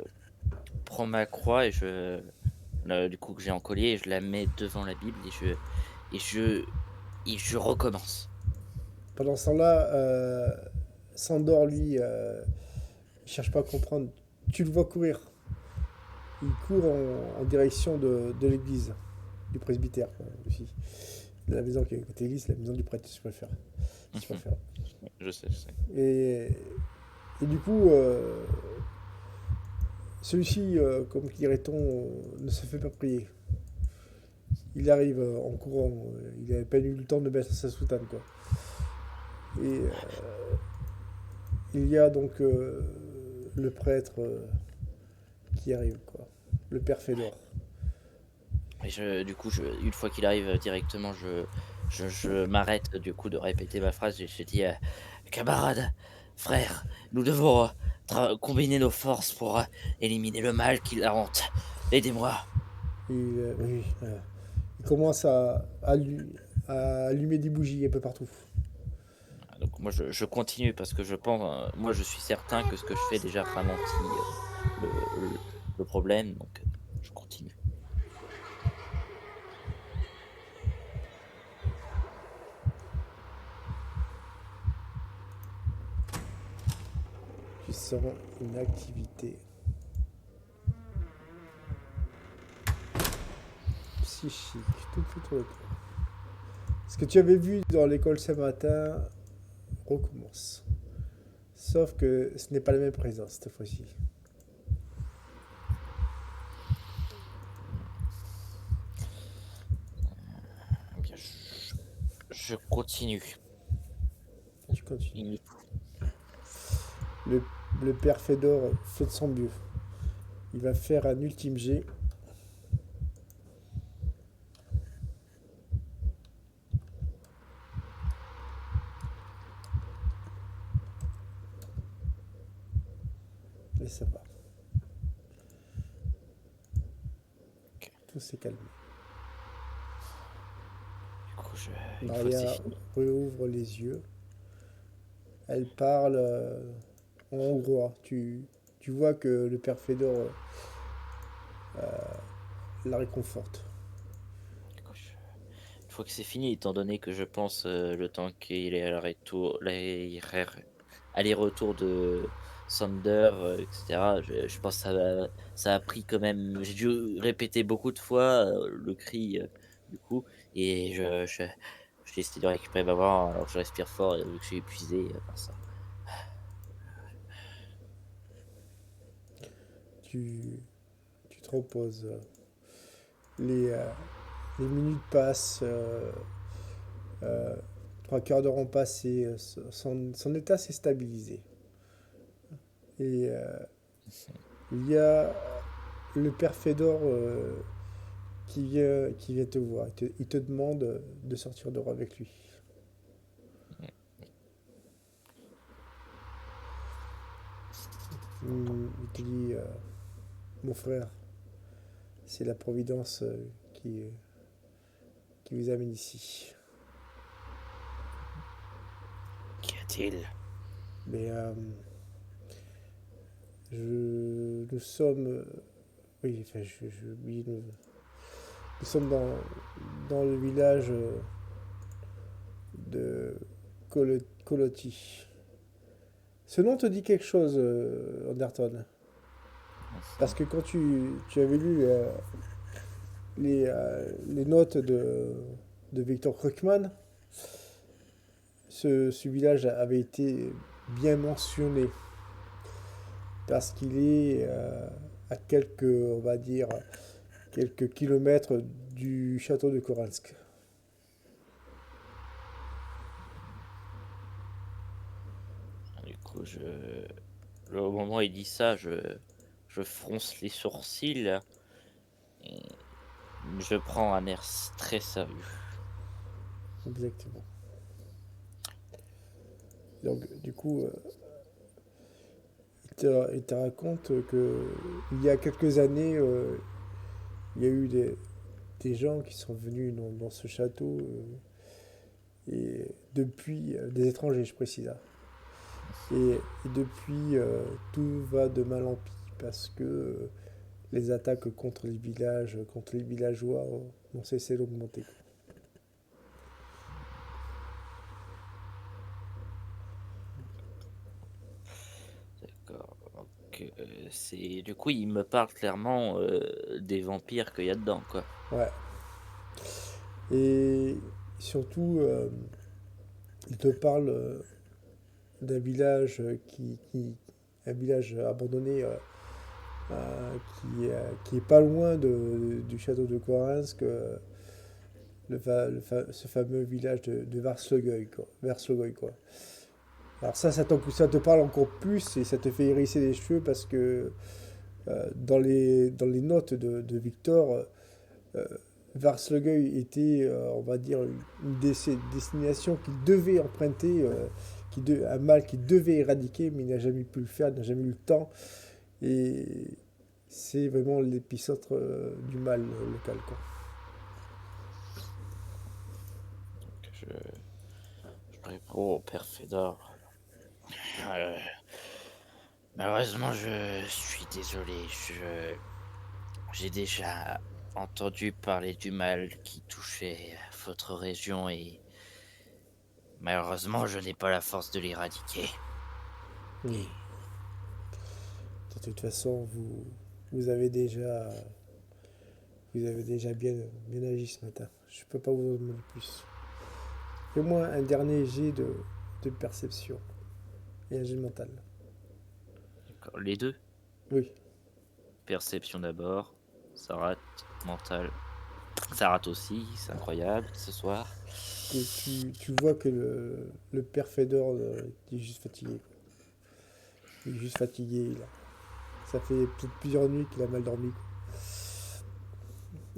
prends ma croix et du coup que j'ai en collier, et je la mets devant la Bible et je, et je recommence. Pendant ce temps-là, Sandor, lui, il cherche pas à comprendre. Tu le vois courir. Il court en direction de l'église, du presbytère, quoi, aussi. De la maison qui est à côté de l'église, la maison du prêtre, si tu préfères. Si tu préfères. Je sais, je sais. Et du coup, celui-ci, comme dirait-on, ne se fait pas prier. Il arrive en courant. Il n'avait pas eu le temps de mettre sa soutane, quoi. Et il y a donc le prêtre qui arrive, quoi. Le père Fédor. Et du coup, une fois qu'il arrive directement, je m'arrête du coup de répéter ma phrase. Je dis, camarades, frères, nous devons combiner nos forces pour éliminer le mal qui la hante. Aidez-moi. Oui, il commence à allumer des bougies un peu partout. Donc moi, je continue parce que je pense, moi, je suis certain que ce que je fais déjà ralentit le, le problème. Donc, je continue. Tu sens une activité psychique tout autour de toi. Ce que tu avais vu dans l'école ce matin recommence. Sauf que ce n'est pas la même présence cette fois-ci. Eh bien, je continue. Tu continues. Il- Le, le père Fédor fait de son mieux. Il va faire un ultime jet. Et ça va. Tout s'est calmé. Du coup, une fois que c'est Maria fini. rouvre les yeux. Elle parle en hongrois. Tu vois que le père Fédor la réconforte. Du coup, une fois que c'est fini, étant donné que je pense le temps qu'il est à aller-retour de Sander, etc., je pense que ça a pris quand même. J'ai dû répéter beaucoup de fois le cri, du coup, et j'ai essayé de récupérer ma voix alors que je respire fort, vu que je suis épuisé par ça. Tu, tu te reposes. Les, euh, les minutes passent. Euh, 3 quarts d'heure ont passé. Son état s'est stabilisé. Et il y a le père Fédor qui vient te voir. Il te demande de sortir dehors avec lui. Il te dit, mon frère, c'est la Providence qui vous amène ici. Qu'y a-t-il? Mais nous sommes... oui, enfin, oui, nous sommes dans le village de Koloti, Ce nom te dit quelque chose, Anderton. Parce que quand tu avais lu les notes de Victor Krugman, ce village avait été bien mentionné. Parce qu'il est à quelques, on va dire, quelques kilomètres du château de Koransk. Du coup, au moment où il dit ça, je fronce les sourcils et je prends un air très sérieux. Exactement. Donc, du coup, il te raconte que il y a quelques années, il y a eu des gens qui sont venus dans ce château, et depuis, des étrangers, je précise, hein. Et depuis, tout va de mal en pis parce que les attaques contre les villages, contre les villageois ont cessé d'augmenter. D'accord. Donc, du coup, il me parle clairement des vampires qu'il y a dedans, quoi. Ouais. Et surtout, il te parle d'un village un village abandonné, qui est pas loin du château de Korensk, ce fameux village de Varslogoï, quoi. Verslogoï, quoi. Alors ça te parle encore plus et ça te fait hérisser les cheveux parce que dans les notes de Victor, euh, Varslogoï était, on va dire, destination qu'il devait emprunter, un mal qu'il devait éradiquer, mais il n'a jamais pu le faire, il n'a jamais eu le temps. Et c'est vraiment l'épicentre du mal local, quoi. Je réponds au père Fédor. Euh, Malheureusement, je suis désolé. J'ai déjà entendu parler du mal qui touchait votre région et malheureusement, je n'ai pas la force de l'éradiquer. Hmm. De toute façon, vous avez déjà bien agi ce matin. Je peux pas vous en demander plus. Fais-moi un dernier jet de perception et un jet mental. D'accord. Les deux, Oui. perception d'abord, ça rate, mental, ça rate aussi, c'est incroyable ce soir. Tu vois que le père Fedor, il est juste fatigué. Il est juste fatigué. Ça fait peut-être plusieurs nuits qu'il a mal dormi, quoi.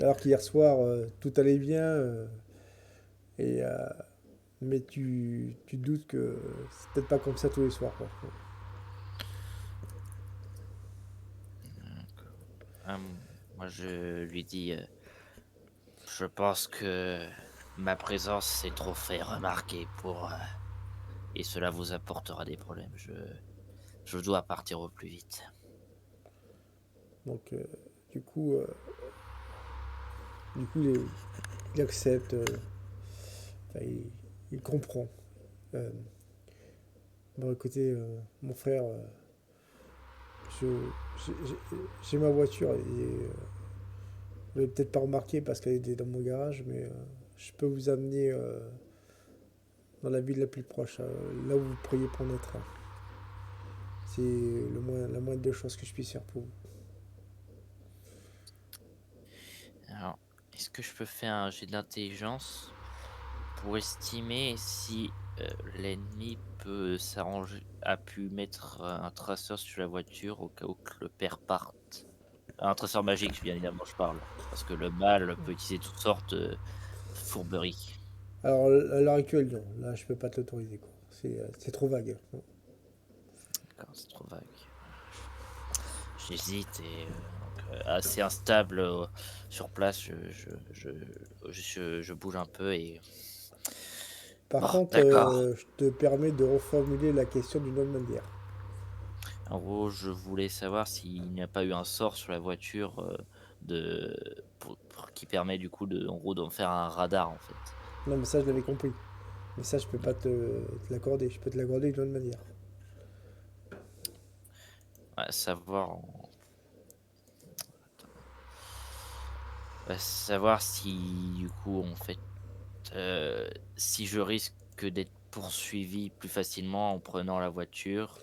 Alors qu'hier soir, tout allait bien. Et, mais tu doutes que c'est peut-être pas comme ça tous les soirs, quoi. Hum, Moi, je lui dis, je pense que ma présence s'est trop fait remarquer et cela vous apportera des problèmes. Je dois partir au plus vite. Donc, du coup, euh, il accepte, enfin, il comprend. Euh, bon, écoutez, mon frère, je, j'ai ma voiture et vous l'avez peut-être pas remarqué parce qu'elle était dans mon garage, mais je peux vous amener dans la ville la plus proche, là où vous pourriez prendre un train. C'est la moindre des choses que je puisse faire pour vous. Alors, est-ce que je peux faire un jet d'intelligence pour estimer si l'ennemi a pu mettre un traceur sur la voiture au cas où que le père parte? Un traceur magique, bien évidemment, je parle. Parce que le mal peut utiliser toutes sortes de fourberies. Alors, à l'heure actuelle, non. Là, je peux pas te l'autoriser, quoi. C'est trop vague. D'accord, c'est trop vague. J'hésite et assez instable sur place, je bouge un peu et... Par Bon, contre, d'accord. je te permets de reformuler la question d'une autre manière. En gros, je voulais savoir s'il n'y a pas eu un sort sur la voiture qui permet du coup en gros d'en faire un radar en fait. Non, mais ça, je l'avais compris. Mais ça, je peux pas te l'accorder. Je peux te l'accorder d'une autre manière. à savoir, savoir si du coup, en fait, si je risque d'être poursuivi plus facilement en prenant la voiture.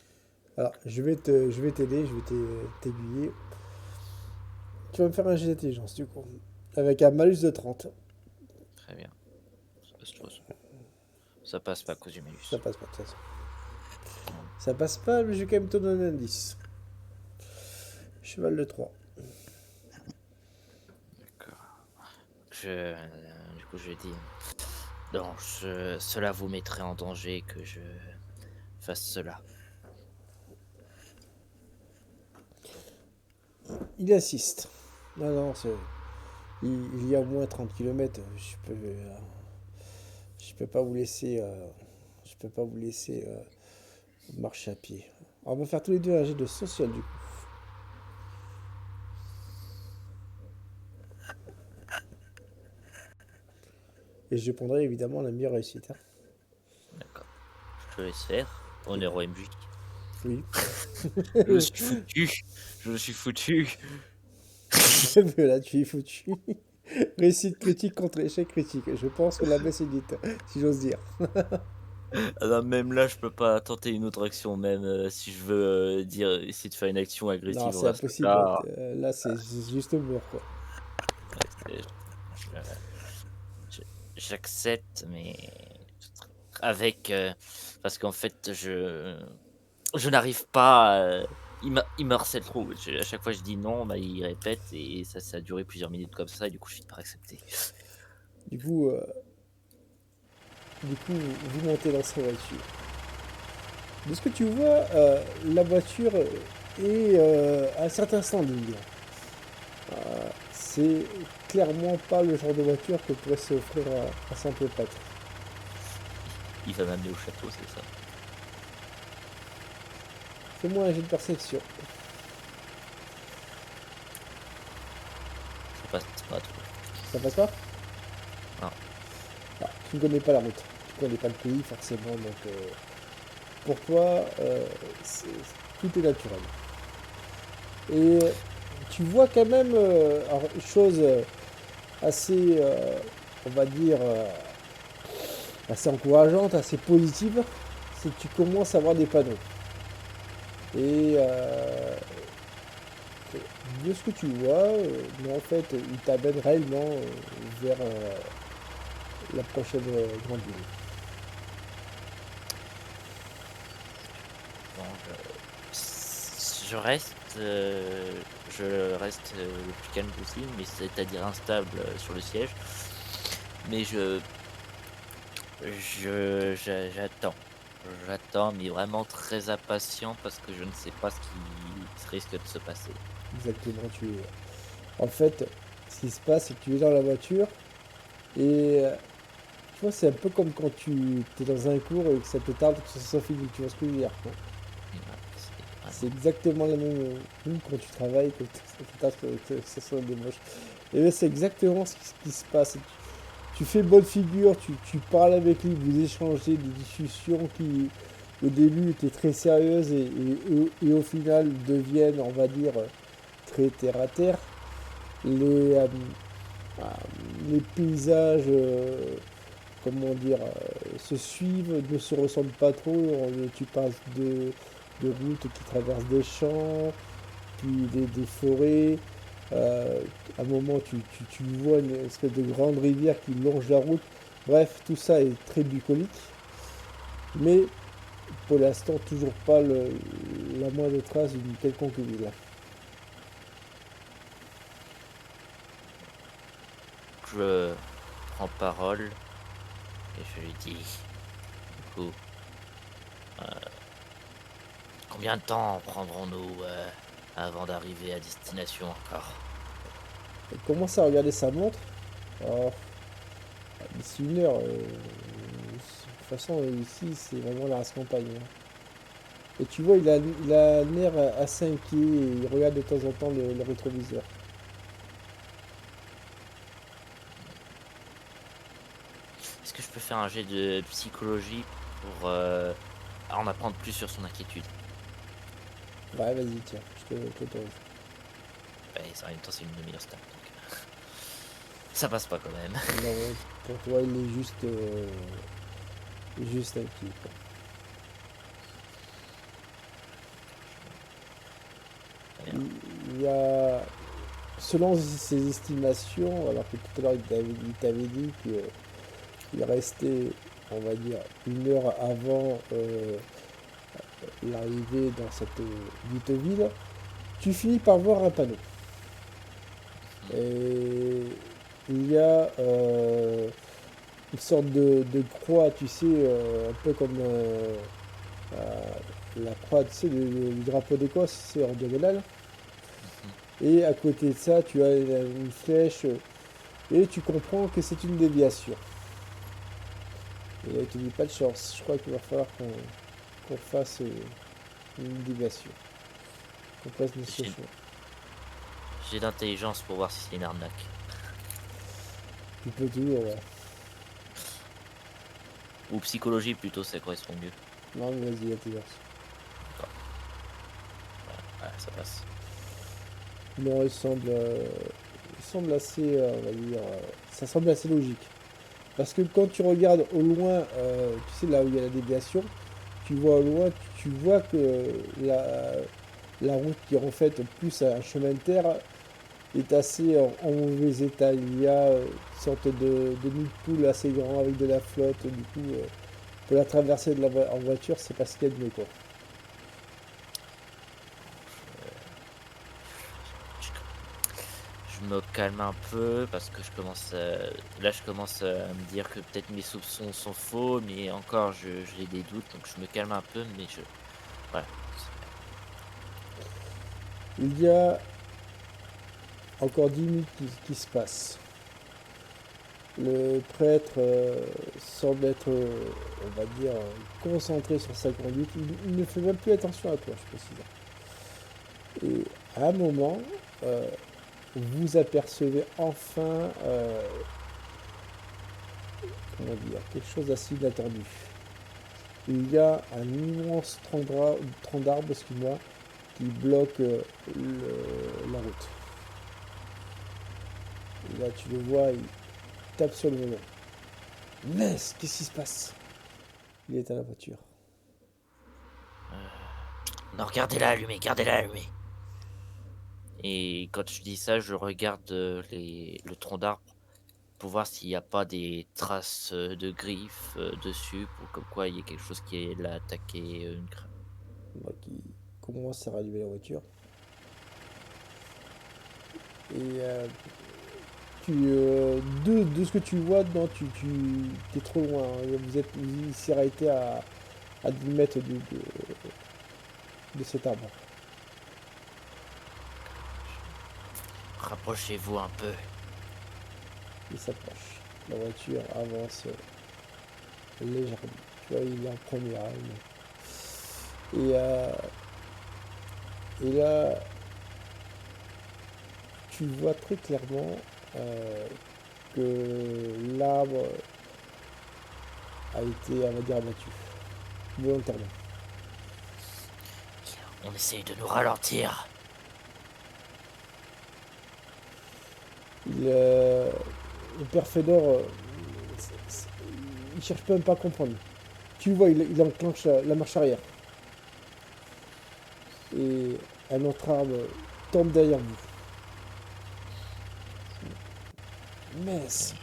Alors, je vais t'aider, je vais t'aiguiller. Tu vas me faire un jet d'intelligence, du coup. Avec un malus de 30. Très bien. Ça passe pas à cause du Ça malus. passe pas, de toute façon. Ça passe pas, mais je vais quand même te donner un indice. Cheval de 3. D'accord. Du coup, je dis, non, cela vous mettrait en danger que je fasse cela. Il insiste. Non, non, il y a au moins 30 km. Je peux pas vous laisser, je peux pas vous laisser marcher à pied. On va faire tous les deux un jet de social, du coup. Et je prendrai évidemment la meilleure réussite, hein. D'accord. Je te laisse faire. Honneur au MJ. Oui. Je me suis foutu. Je me suis foutu. Voilà, tu es foutu. Réussite critique contre échec critique. Je pense que la baisse est dite, si j'ose dire. Ah non, même là, je peux pas tenter une autre action, même si je veux essayer de faire une action Non, agressive c'est à ce impossible. là. Là, c'est juste mort, quoi. Ouais, je- j'accepte, mais avec parce qu'en fait, je n'arrive pas. Il me harcèle trop. À chaque fois, je dis non, bah, il répète et ça a duré plusieurs minutes comme ça. Et du coup, je finis par accepter. Du coup, euh, du coup, vous montez dans sa voiture. De ce que tu vois, la voiture est à un certain standing. C'est clairement pas le genre de voiture que pourrait s'offrir un simple prêtre. Il va m'amener au château, c'est ça. Fais-moi un jet de perception. Ça passe pas trop. Ça passe pas? Non. Ah, tu ne connais pas la route. Tu connais pas le pays, forcément. Donc, pour toi, tout est naturel. Et tu vois quand même alors, une chose assez, on va dire, assez encourageante, assez positive, c'est que tu commences à avoir des panneaux. Et de ce que tu vois, mais en fait, il t'amène réellement vers la prochaine grande ville. Bon, je reste le plus calme possible, mais c'est-à-dire instable sur le siège. Mais j'attends. J'attends, mais vraiment très impatient parce que je ne sais pas ce qui risque de se passer. Exactement, En fait, ce qui se passe, c'est que tu es dans la voiture et tu vois, c'est un peu comme quand tu es dans un cours et que ça te tarde que ça soit fini. Tu vois ce que je veux dire, quoi. Ouais, c'est C'est vraiment. exactement la même même quand tu travailles, que ça te tarde que ça soit des moches. Et là, c'est exactement ce qui se passe. Tu fais bonne figure, tu parles avec lui, vous échangez des discussions qui, au début, étaient très sérieuses et au final deviennent, on va dire, très terre à terre. Les, euh, euh, les paysages, comment dire, se suivent, ne se ressemblent pas trop. Tu passes de routes qui traversent des champs, puis des forêts. Euh, à un moment, tu vois une espèce de grande rivière qui longe la route. Bref, tout ça est très bucolique. Mais pour l'instant, toujours pas la moindre trace d'une quelconque ville. Je prends parole et je lui dis, du coup, combien de temps prendrons-nous avant d'arriver à destination encore? Elle commence à regarder sa montre. Alors, d'ici une heure, de toute façon, ici, c'est vraiment la race campagne, hein. Et tu vois, il a l'air assez inquiet et il regarde de temps en temps le rétroviseur. Est-ce que je peux faire un jet de psychologie pour en apprendre plus sur son inquiétude? Ouais, vas-y, tiens, je t'autorise. En même temps, c'est une de mes meilleures stats. Donc, ça passe pas quand même. Non, pour toi, il est juste acquis, quoi. Très bien. Il y a, selon ses estimations, alors que tout à l'heure il t'avait dit qu'il restait, on va dire, 1 heure avant l'arrivée dans cette dite ville, tu finis par voir un panneau. Mhm. Et il y a une sorte de croix, tu sais, un peu comme la croix, tu sais, du drapeau d'Écosse, c'est en diagonale. Mhm. Et à côté de ça, tu as une flèche et tu comprends que c'est une déviation. Et là, il te dit pas de chance, je crois qu'il va falloir qu'on fasse une déviation, qu'on fasse une J'ai session. j'ai l'intelligence pour voir si c'est une arnaque. Tu peux toujours, ouais. Ou psychologie plutôt, ça correspond mieux. Non, mais vas-y, intelligence. D'accord. Ouais, ça passe. Non, il semble assez, on va dire, ça semble assez logique. Parce que quand tu regardes au loin, tu sais, là où il y a la déviation, tu vois au loin, tu vois que la route qui est en fait plus un chemin de terre est assez en mauvais état. Il y a une sorte de nid de poule assez grand avec de la flotte. Du coup, pour la traverser en voiture, c'est pas ce qu'il y a de mieux, quoi. Je, je me calme un peu parce que je commence à me dire que peut-être mes soupçons sont faux, mais encore j'ai des doutes, donc je me calme un peu, mais voilà. Il y a encore 10 minutes qui se passent. Le prêtre semble être, on va dire, concentré sur sa conduite. Il ne fait même plus attention à toi, je précise. Et à un moment, euh, vous apercevez enfin, comment dire, quelque chose d'assez inattendu. Il y a un immense tronc d'arbre, excuse-moi, qui bloque la route. Et là, tu le vois, il tape sur le volant. Mais qu'est-ce qui se passe? Il est à la voiture. Non, gardez-la allumée. Et quand je dis ça, je regarde le tronc d'arbre pour voir s'il n'y a pas des traces de griffes dessus, pour comme quoi il y a quelque chose qui l'a attaqué. Donc, il commence à rallumer la voiture. Et de ce que tu vois, non, tu es trop loin, hein. Il s'est arrêté à 10 mètres de cet arbre. Rapprochez-vous un peu. Il s'approche. La voiture avance légèrement. Tu vois, il est en première ligne. Et là, tu vois très clairement euh, que l'arbre a été, on va dire, abattu. Volontairement. On essaye de nous ralentir. Il, le père Fedor, il cherche même pas à comprendre. Tu vois, il enclenche la marche arrière. Et un autre arbre tombe derrière vous. Mince.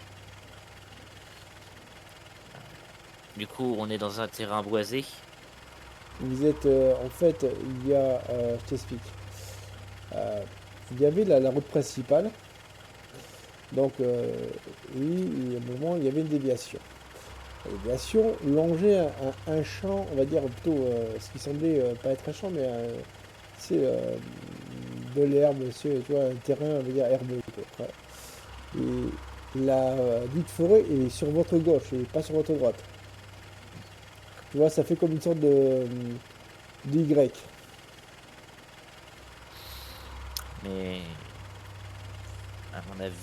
Et du coup, on est dans un terrain boisé. Vous êtes, en fait, je t'explique. Euh, il y avait la route principale. Donc, et à un moment, il y avait une déviation. La déviation longeait un champ, on va dire plutôt ce qui semblait pas être un champ, mais c'est de l'herbe, tu vois, un terrain, on va dire herbeux, quoi. Ouais. Et la dite forêt est sur votre gauche et pas sur votre droite. Tu vois, ça fait comme une sorte de Y. Mais à mon avis,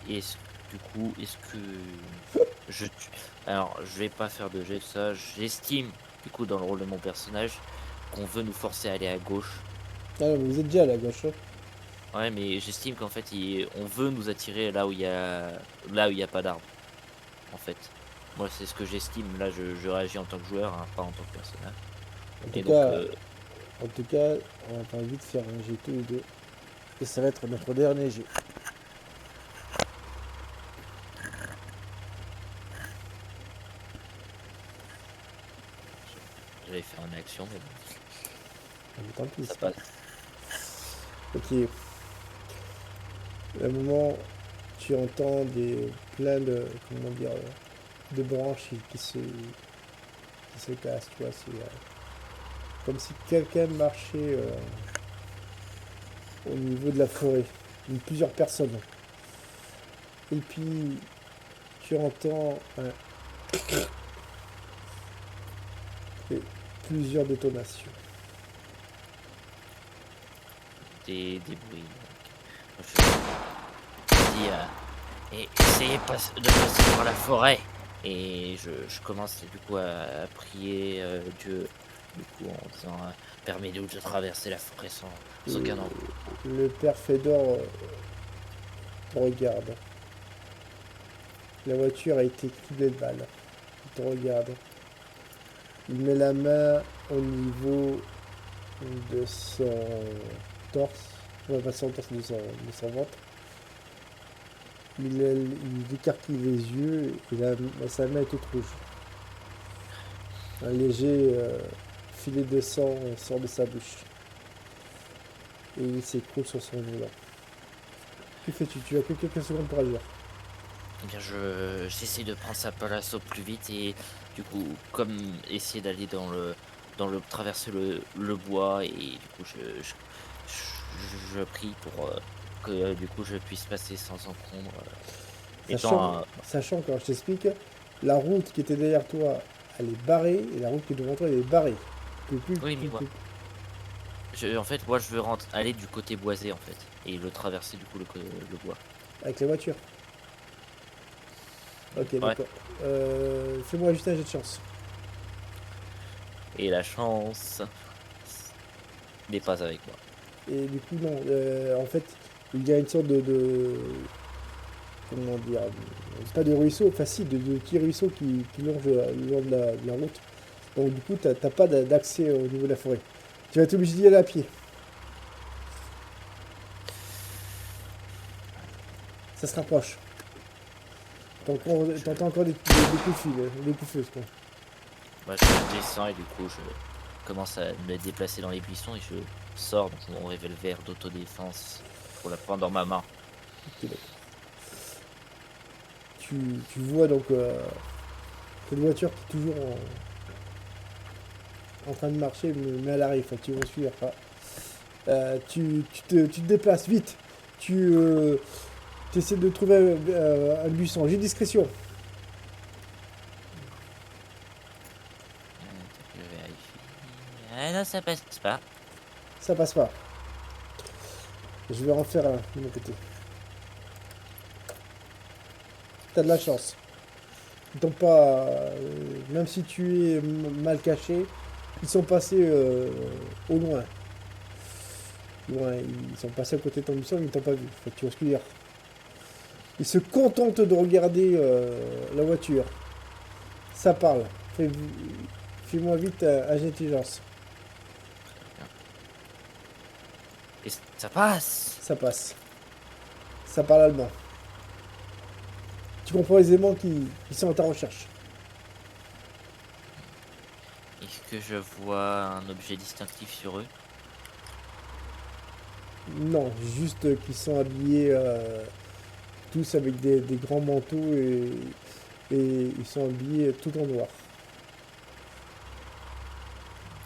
est-ce que je tu- alors je vais pas faire de jet de ça. J'estime du coup dans le rôle de mon personnage qu'on veut nous forcer à aller à gauche. Ah non, mais vous êtes déjà à la gauche. Hein. Ouais, mais j'estime qu'en fait, on veut nous attirer là où il y a pas d'arbres, en fait. Moi, c'est ce que j'estime. Là, je réagis en tant que joueur, hein, pas en tant que personnage. En tout Et donc, cas, en tout cas, on va vite faire un jet tous les deux. Et ça va être notre dernier jet. j'allais faire une action, mais bon, Ah, mais tant pis, ça c'est pas passe. grave. Ok. À un moment, tu entends plein de, comment dire, de branches qui se cassent, tu vois. C'est comme si quelqu'un marchait au niveau de la forêt. Plusieurs personnes. Et puis, tu entends et plusieurs détonations. Des bruits. Donc, je dis, essayez de passer par la forêt. Et je commence du coup à prier Dieu, du coup, en disant permets-nous de traverser la forêt sans Et aucun embûche. le père Fedor te regarde. La voiture a été criblée de balles. Il te regarde. Il met la main au niveau de son torse. Ouais, pas son torse, de son ventre. Il écarquille les yeux et sa main est toute rouge. Un léger filet de sang sort de sa bouche. Et il s'écroule sur son volant. Que fais-tu? Tu as que quelques secondes pour agir. Eh bien, j'essaie de prendre sa place au plus vite et du coup, comme essayer d'aller traverser le bois et du coup, je prie pour que du coup je puisse passer sans encombre. Sachant, Étant, sachant quand je t'explique, la route qui était derrière toi, elle est barrée, et la route qui est devant toi, elle est barrée. oui, mais en fait, moi, je veux aller du côté boisé en fait et le traverser du coup le bois. avec la voiture. Ok, Ouais. d'accord. Fais-moi juste un jet de chance. Et la chance n'est pas avec moi. Et du coup, non. En fait, il y a une sorte comment dire, pas de ruisseau, enfin si, de petits ruisseaux qui longent le long de la route. Donc du coup, t'as pas d'accès au niveau de la forêt. Tu vas être obligé d'y aller à pied. Ça se rapproche. Je, T'entends encore des coups de fil, des coups de feu, quoi. Moi, je descends et du coup, je commence à me déplacer dans les buissons et je sors donc mon revolver d'autodéfense pour la prendre dans ma main. Ok, d'accord. Tu vois donc cette voiture qui est toujours en train de marcher, mais elle arrive, enfin, tu vas suivre. Enfin, tu te déplaces vite. Tu essaies de trouver un buisson. J'ai discrétion. Je vérifie. Ah non, ça passe pas. Ça passe pas. Je vais en faire un de mon côté. T'as de la chance. Ils t'ont pas. Même si tu es mal caché, ils sont passés au loin. Loin. Ils sont passés à côté de ton buisson, mais ils t'ont pas vu. Fait que tu vois ce que je veux dire. Ils se contentent de regarder la voiture. Ça parle. Fais- Fais-moi vite un jet d'intelligence. Et ça passe. Ça passe. Ça parle allemand. Tu comprends aisément qu'ils sont à ta recherche. Est-ce que je vois un objet distinctif sur eux? Non, juste qu'ils sont habillés tous avec des grands manteaux et ils sont habillés tout en noir.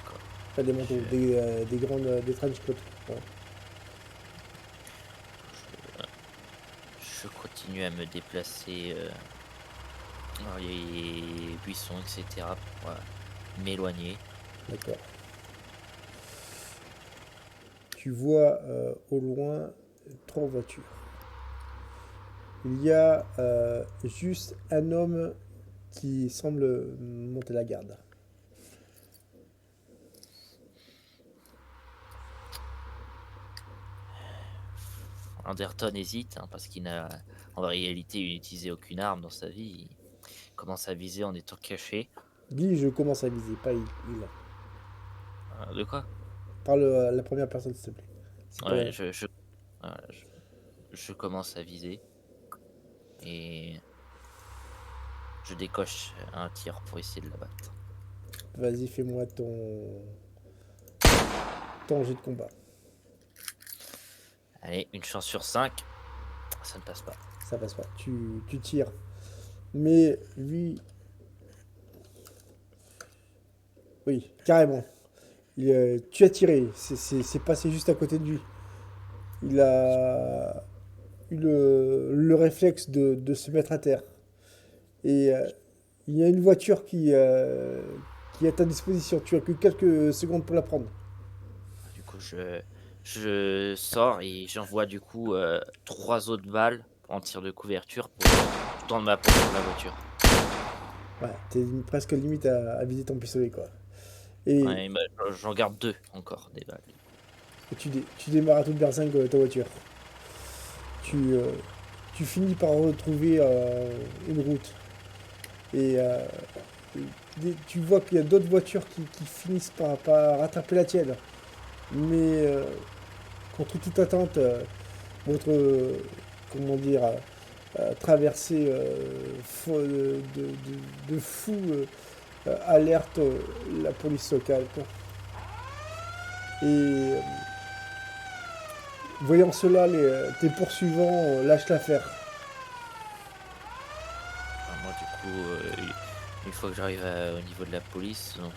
D'accord. Pas des manteaux, Je, des grandes, des trench coats. Ouais. je continue à me déplacer dans les buissons, etc. pour m'éloigner. D'accord. Tu vois au loin trois voitures. Il y a juste un homme qui semble monter la garde. Anderton hésite, hein, parce qu'il n'a en réalité utilisé aucune arme dans sa vie. Il commence à viser en étant caché. Dis, je commence à viser, pas il. De quoi? Parle à la première personne, s'il te plaît. C'est pas... Ouais, voilà, je commence à viser et je décoche un tir pour essayer de l'abattre. Vas-y, fais-moi ton jet de combat. Allez, une chance sur 5, ça ne passe pas. Ça passe pas. Tu tires. Mais lui... Oui, carrément. Tu as tiré. C'est passé juste à côté de lui. Il a eu le réflexe de se mettre à terre. Et il y a une voiture qui est à ta disposition. Tu as que quelques secondes pour la prendre. Du coup, je sors et j'envoie du coup 3 autres balles en tir de couverture pour tendre ma peau sur la voiture. Ouais, t'es presque limite à viser ton pistolet, quoi. Et, Ouais, bah, j'en garde 2 encore des balles. et tu démarres à toute berzingue ta voiture. Tu, euh, tu finis par retrouver une route. Et tu vois qu'il y a d'autres voitures qui finissent par rattraper la tienne. Mais contre toute attente, votre, comment dire, traversée de fou alerte la police locale, quoi. Et voyant cela, tes poursuivants lâchent l'affaire. Enfin, moi, du coup, une fois que j'arrive au niveau de la police, donc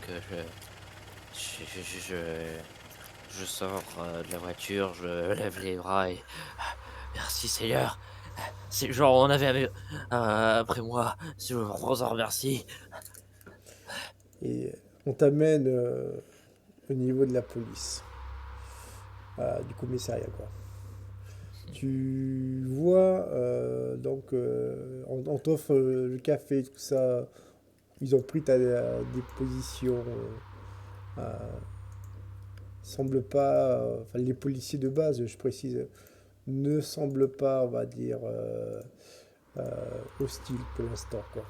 je sors de la voiture, je lève les bras et merci Seigneur. C'est genre on avait après moi, je vous en remercie. Et on t'amène au niveau de la police, du commissariat, quoi. Tu vois, donc, on t'offre le café, tout ça. Ils ont pris ta déposition. Euh, semble pas. Enfin, les policiers de base, je précise, ne semblent pas, on va dire, hostiles pour l'instant, quoi.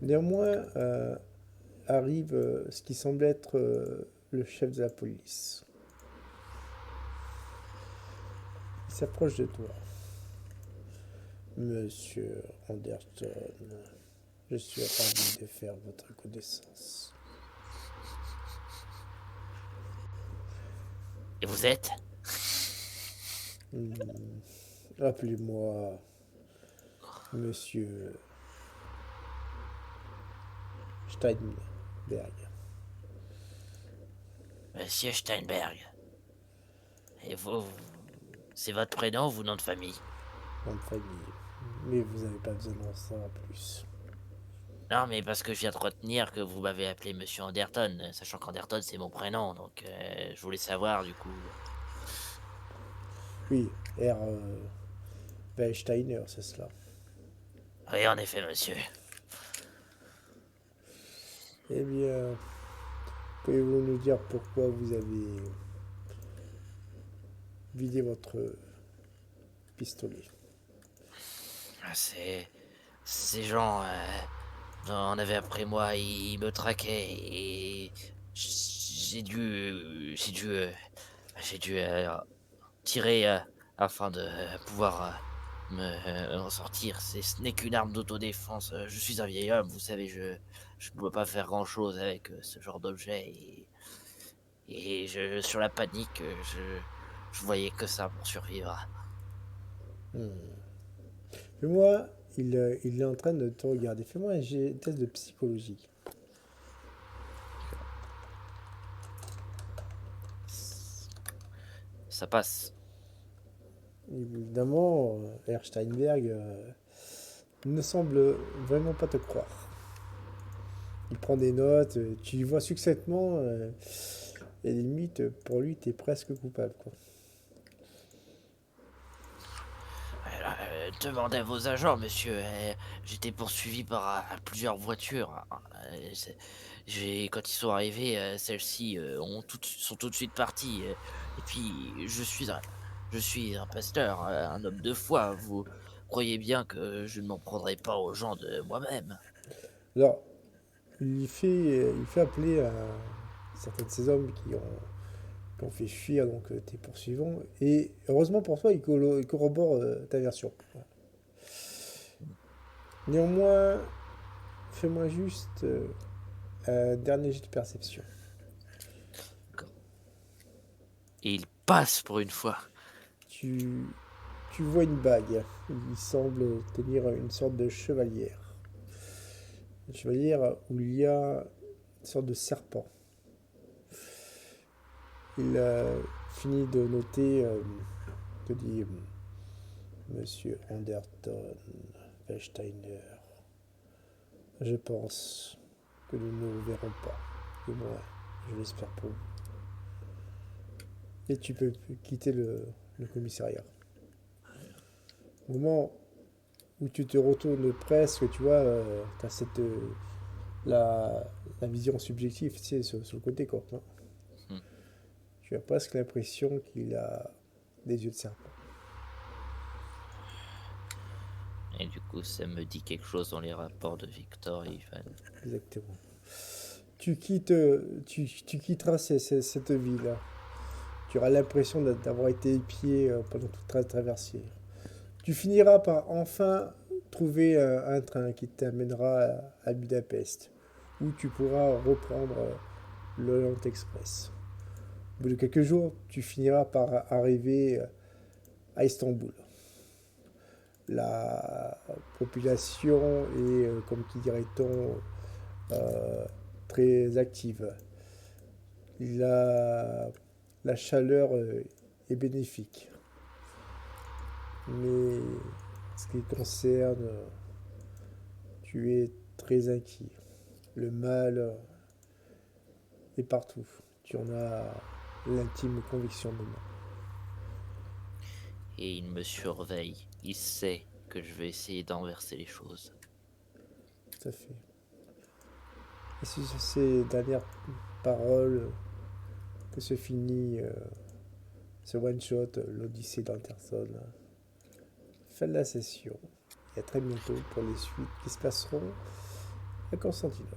Néanmoins, arrive ce qui semble être le chef de la police. Il s'approche de toi. Monsieur Anderson, je suis ravi de faire votre connaissance. Et vous êtes? Hmm, appelez-moi Monsieur Steinberg. Monsieur Steinberg. Et vous, c'est votre prénom ou votre nom de famille? Nom de famille. Mais vous n'avez pas besoin d'en savoir plus. Non, mais parce que je viens de retenir que vous m'avez appelé Monsieur Anderton, sachant qu'Anderton c'est mon prénom, donc je voulais savoir du coup. Oui, R. Steiner, c'est cela. Oui, en effet, monsieur. Eh bien, pouvez-vous nous dire pourquoi vous avez vidé votre pistolet? C'est ces gens en avaient après moi, ils me traquaient et j'ai dû tirer afin de pouvoir en sortir. Ce n'est qu'une arme d'autodéfense. Je suis un vieil homme, vous savez, je ne peux pas faire grand chose avec ce genre d'objet et sur la panique, je voyais que ça pour survivre. Hmm. Fais-moi, il est en train de te regarder. Fais-moi un test de psychologie. Ça passe. Évidemment, R. Steinberg ne semble vraiment pas te croire. Il prend des notes, tu vois succinctement, et limite, pour lui, t'es presque coupable, quoi. Demandez à vos agents, monsieur. J'étais poursuivi par plusieurs voitures. Quand ils sont arrivés, celles-ci sont tout de suite parties. Et puis, je suis un pasteur, un homme de foi. Vous croyez bien que je ne m'en prendrai pas aux gens de moi-même? Alors, il fait appeler à certains de ces hommes qui ont fait fuir donc, tes poursuivants. Et heureusement pour toi, il corrobore ta version. Voilà. Néanmoins, fais-moi juste un dernier jet de perception. Et il passe pour une fois. Tu, tu vois une bague. Il semble tenir une sorte de chevalière. Une chevalière où il y a une sorte de serpent. Il finit de noter, te dit Monsieur Anderton Weinsteiner. Je pense que nous ne nous verrons pas. Du moins, je l'espère pour vous. Et tu peux quitter le commissariat. Au moment où tu te retournes presque, tu vois, tu as la, la vision subjective, tu sais, sur le côté, quoi. Hein. Hmm. Tu as presque l'impression qu'il a des yeux de serpent. Et du coup, ça me dit quelque chose dans les rapports de Victor et Ivan. Exactement. Tu quitteras cette ville. Tu auras l'impression d'avoir été épié pendant toute ta traversée. Tu finiras par enfin trouver un train qui t'amènera à Budapest, où tu pourras reprendre l'Orient Express. Au bout de quelques jours, tu finiras par arriver à Istanbul. La population est, comme qui dirait-on, euh, très active. La, la chaleur est bénéfique. Mais ce qui concerne, tu es très inquiet. Le mal est partout. Tu en as l'intime conviction maintenant. Et il me surveille. Il sait que je vais essayer d'enverser les choses. Tout à fait. Et c'est sur ces dernières paroles que se finit ce one-shot, l'Odyssée d'Anderson. Fin de la session. Et à très bientôt pour les suites qui se passeront à Constantinople.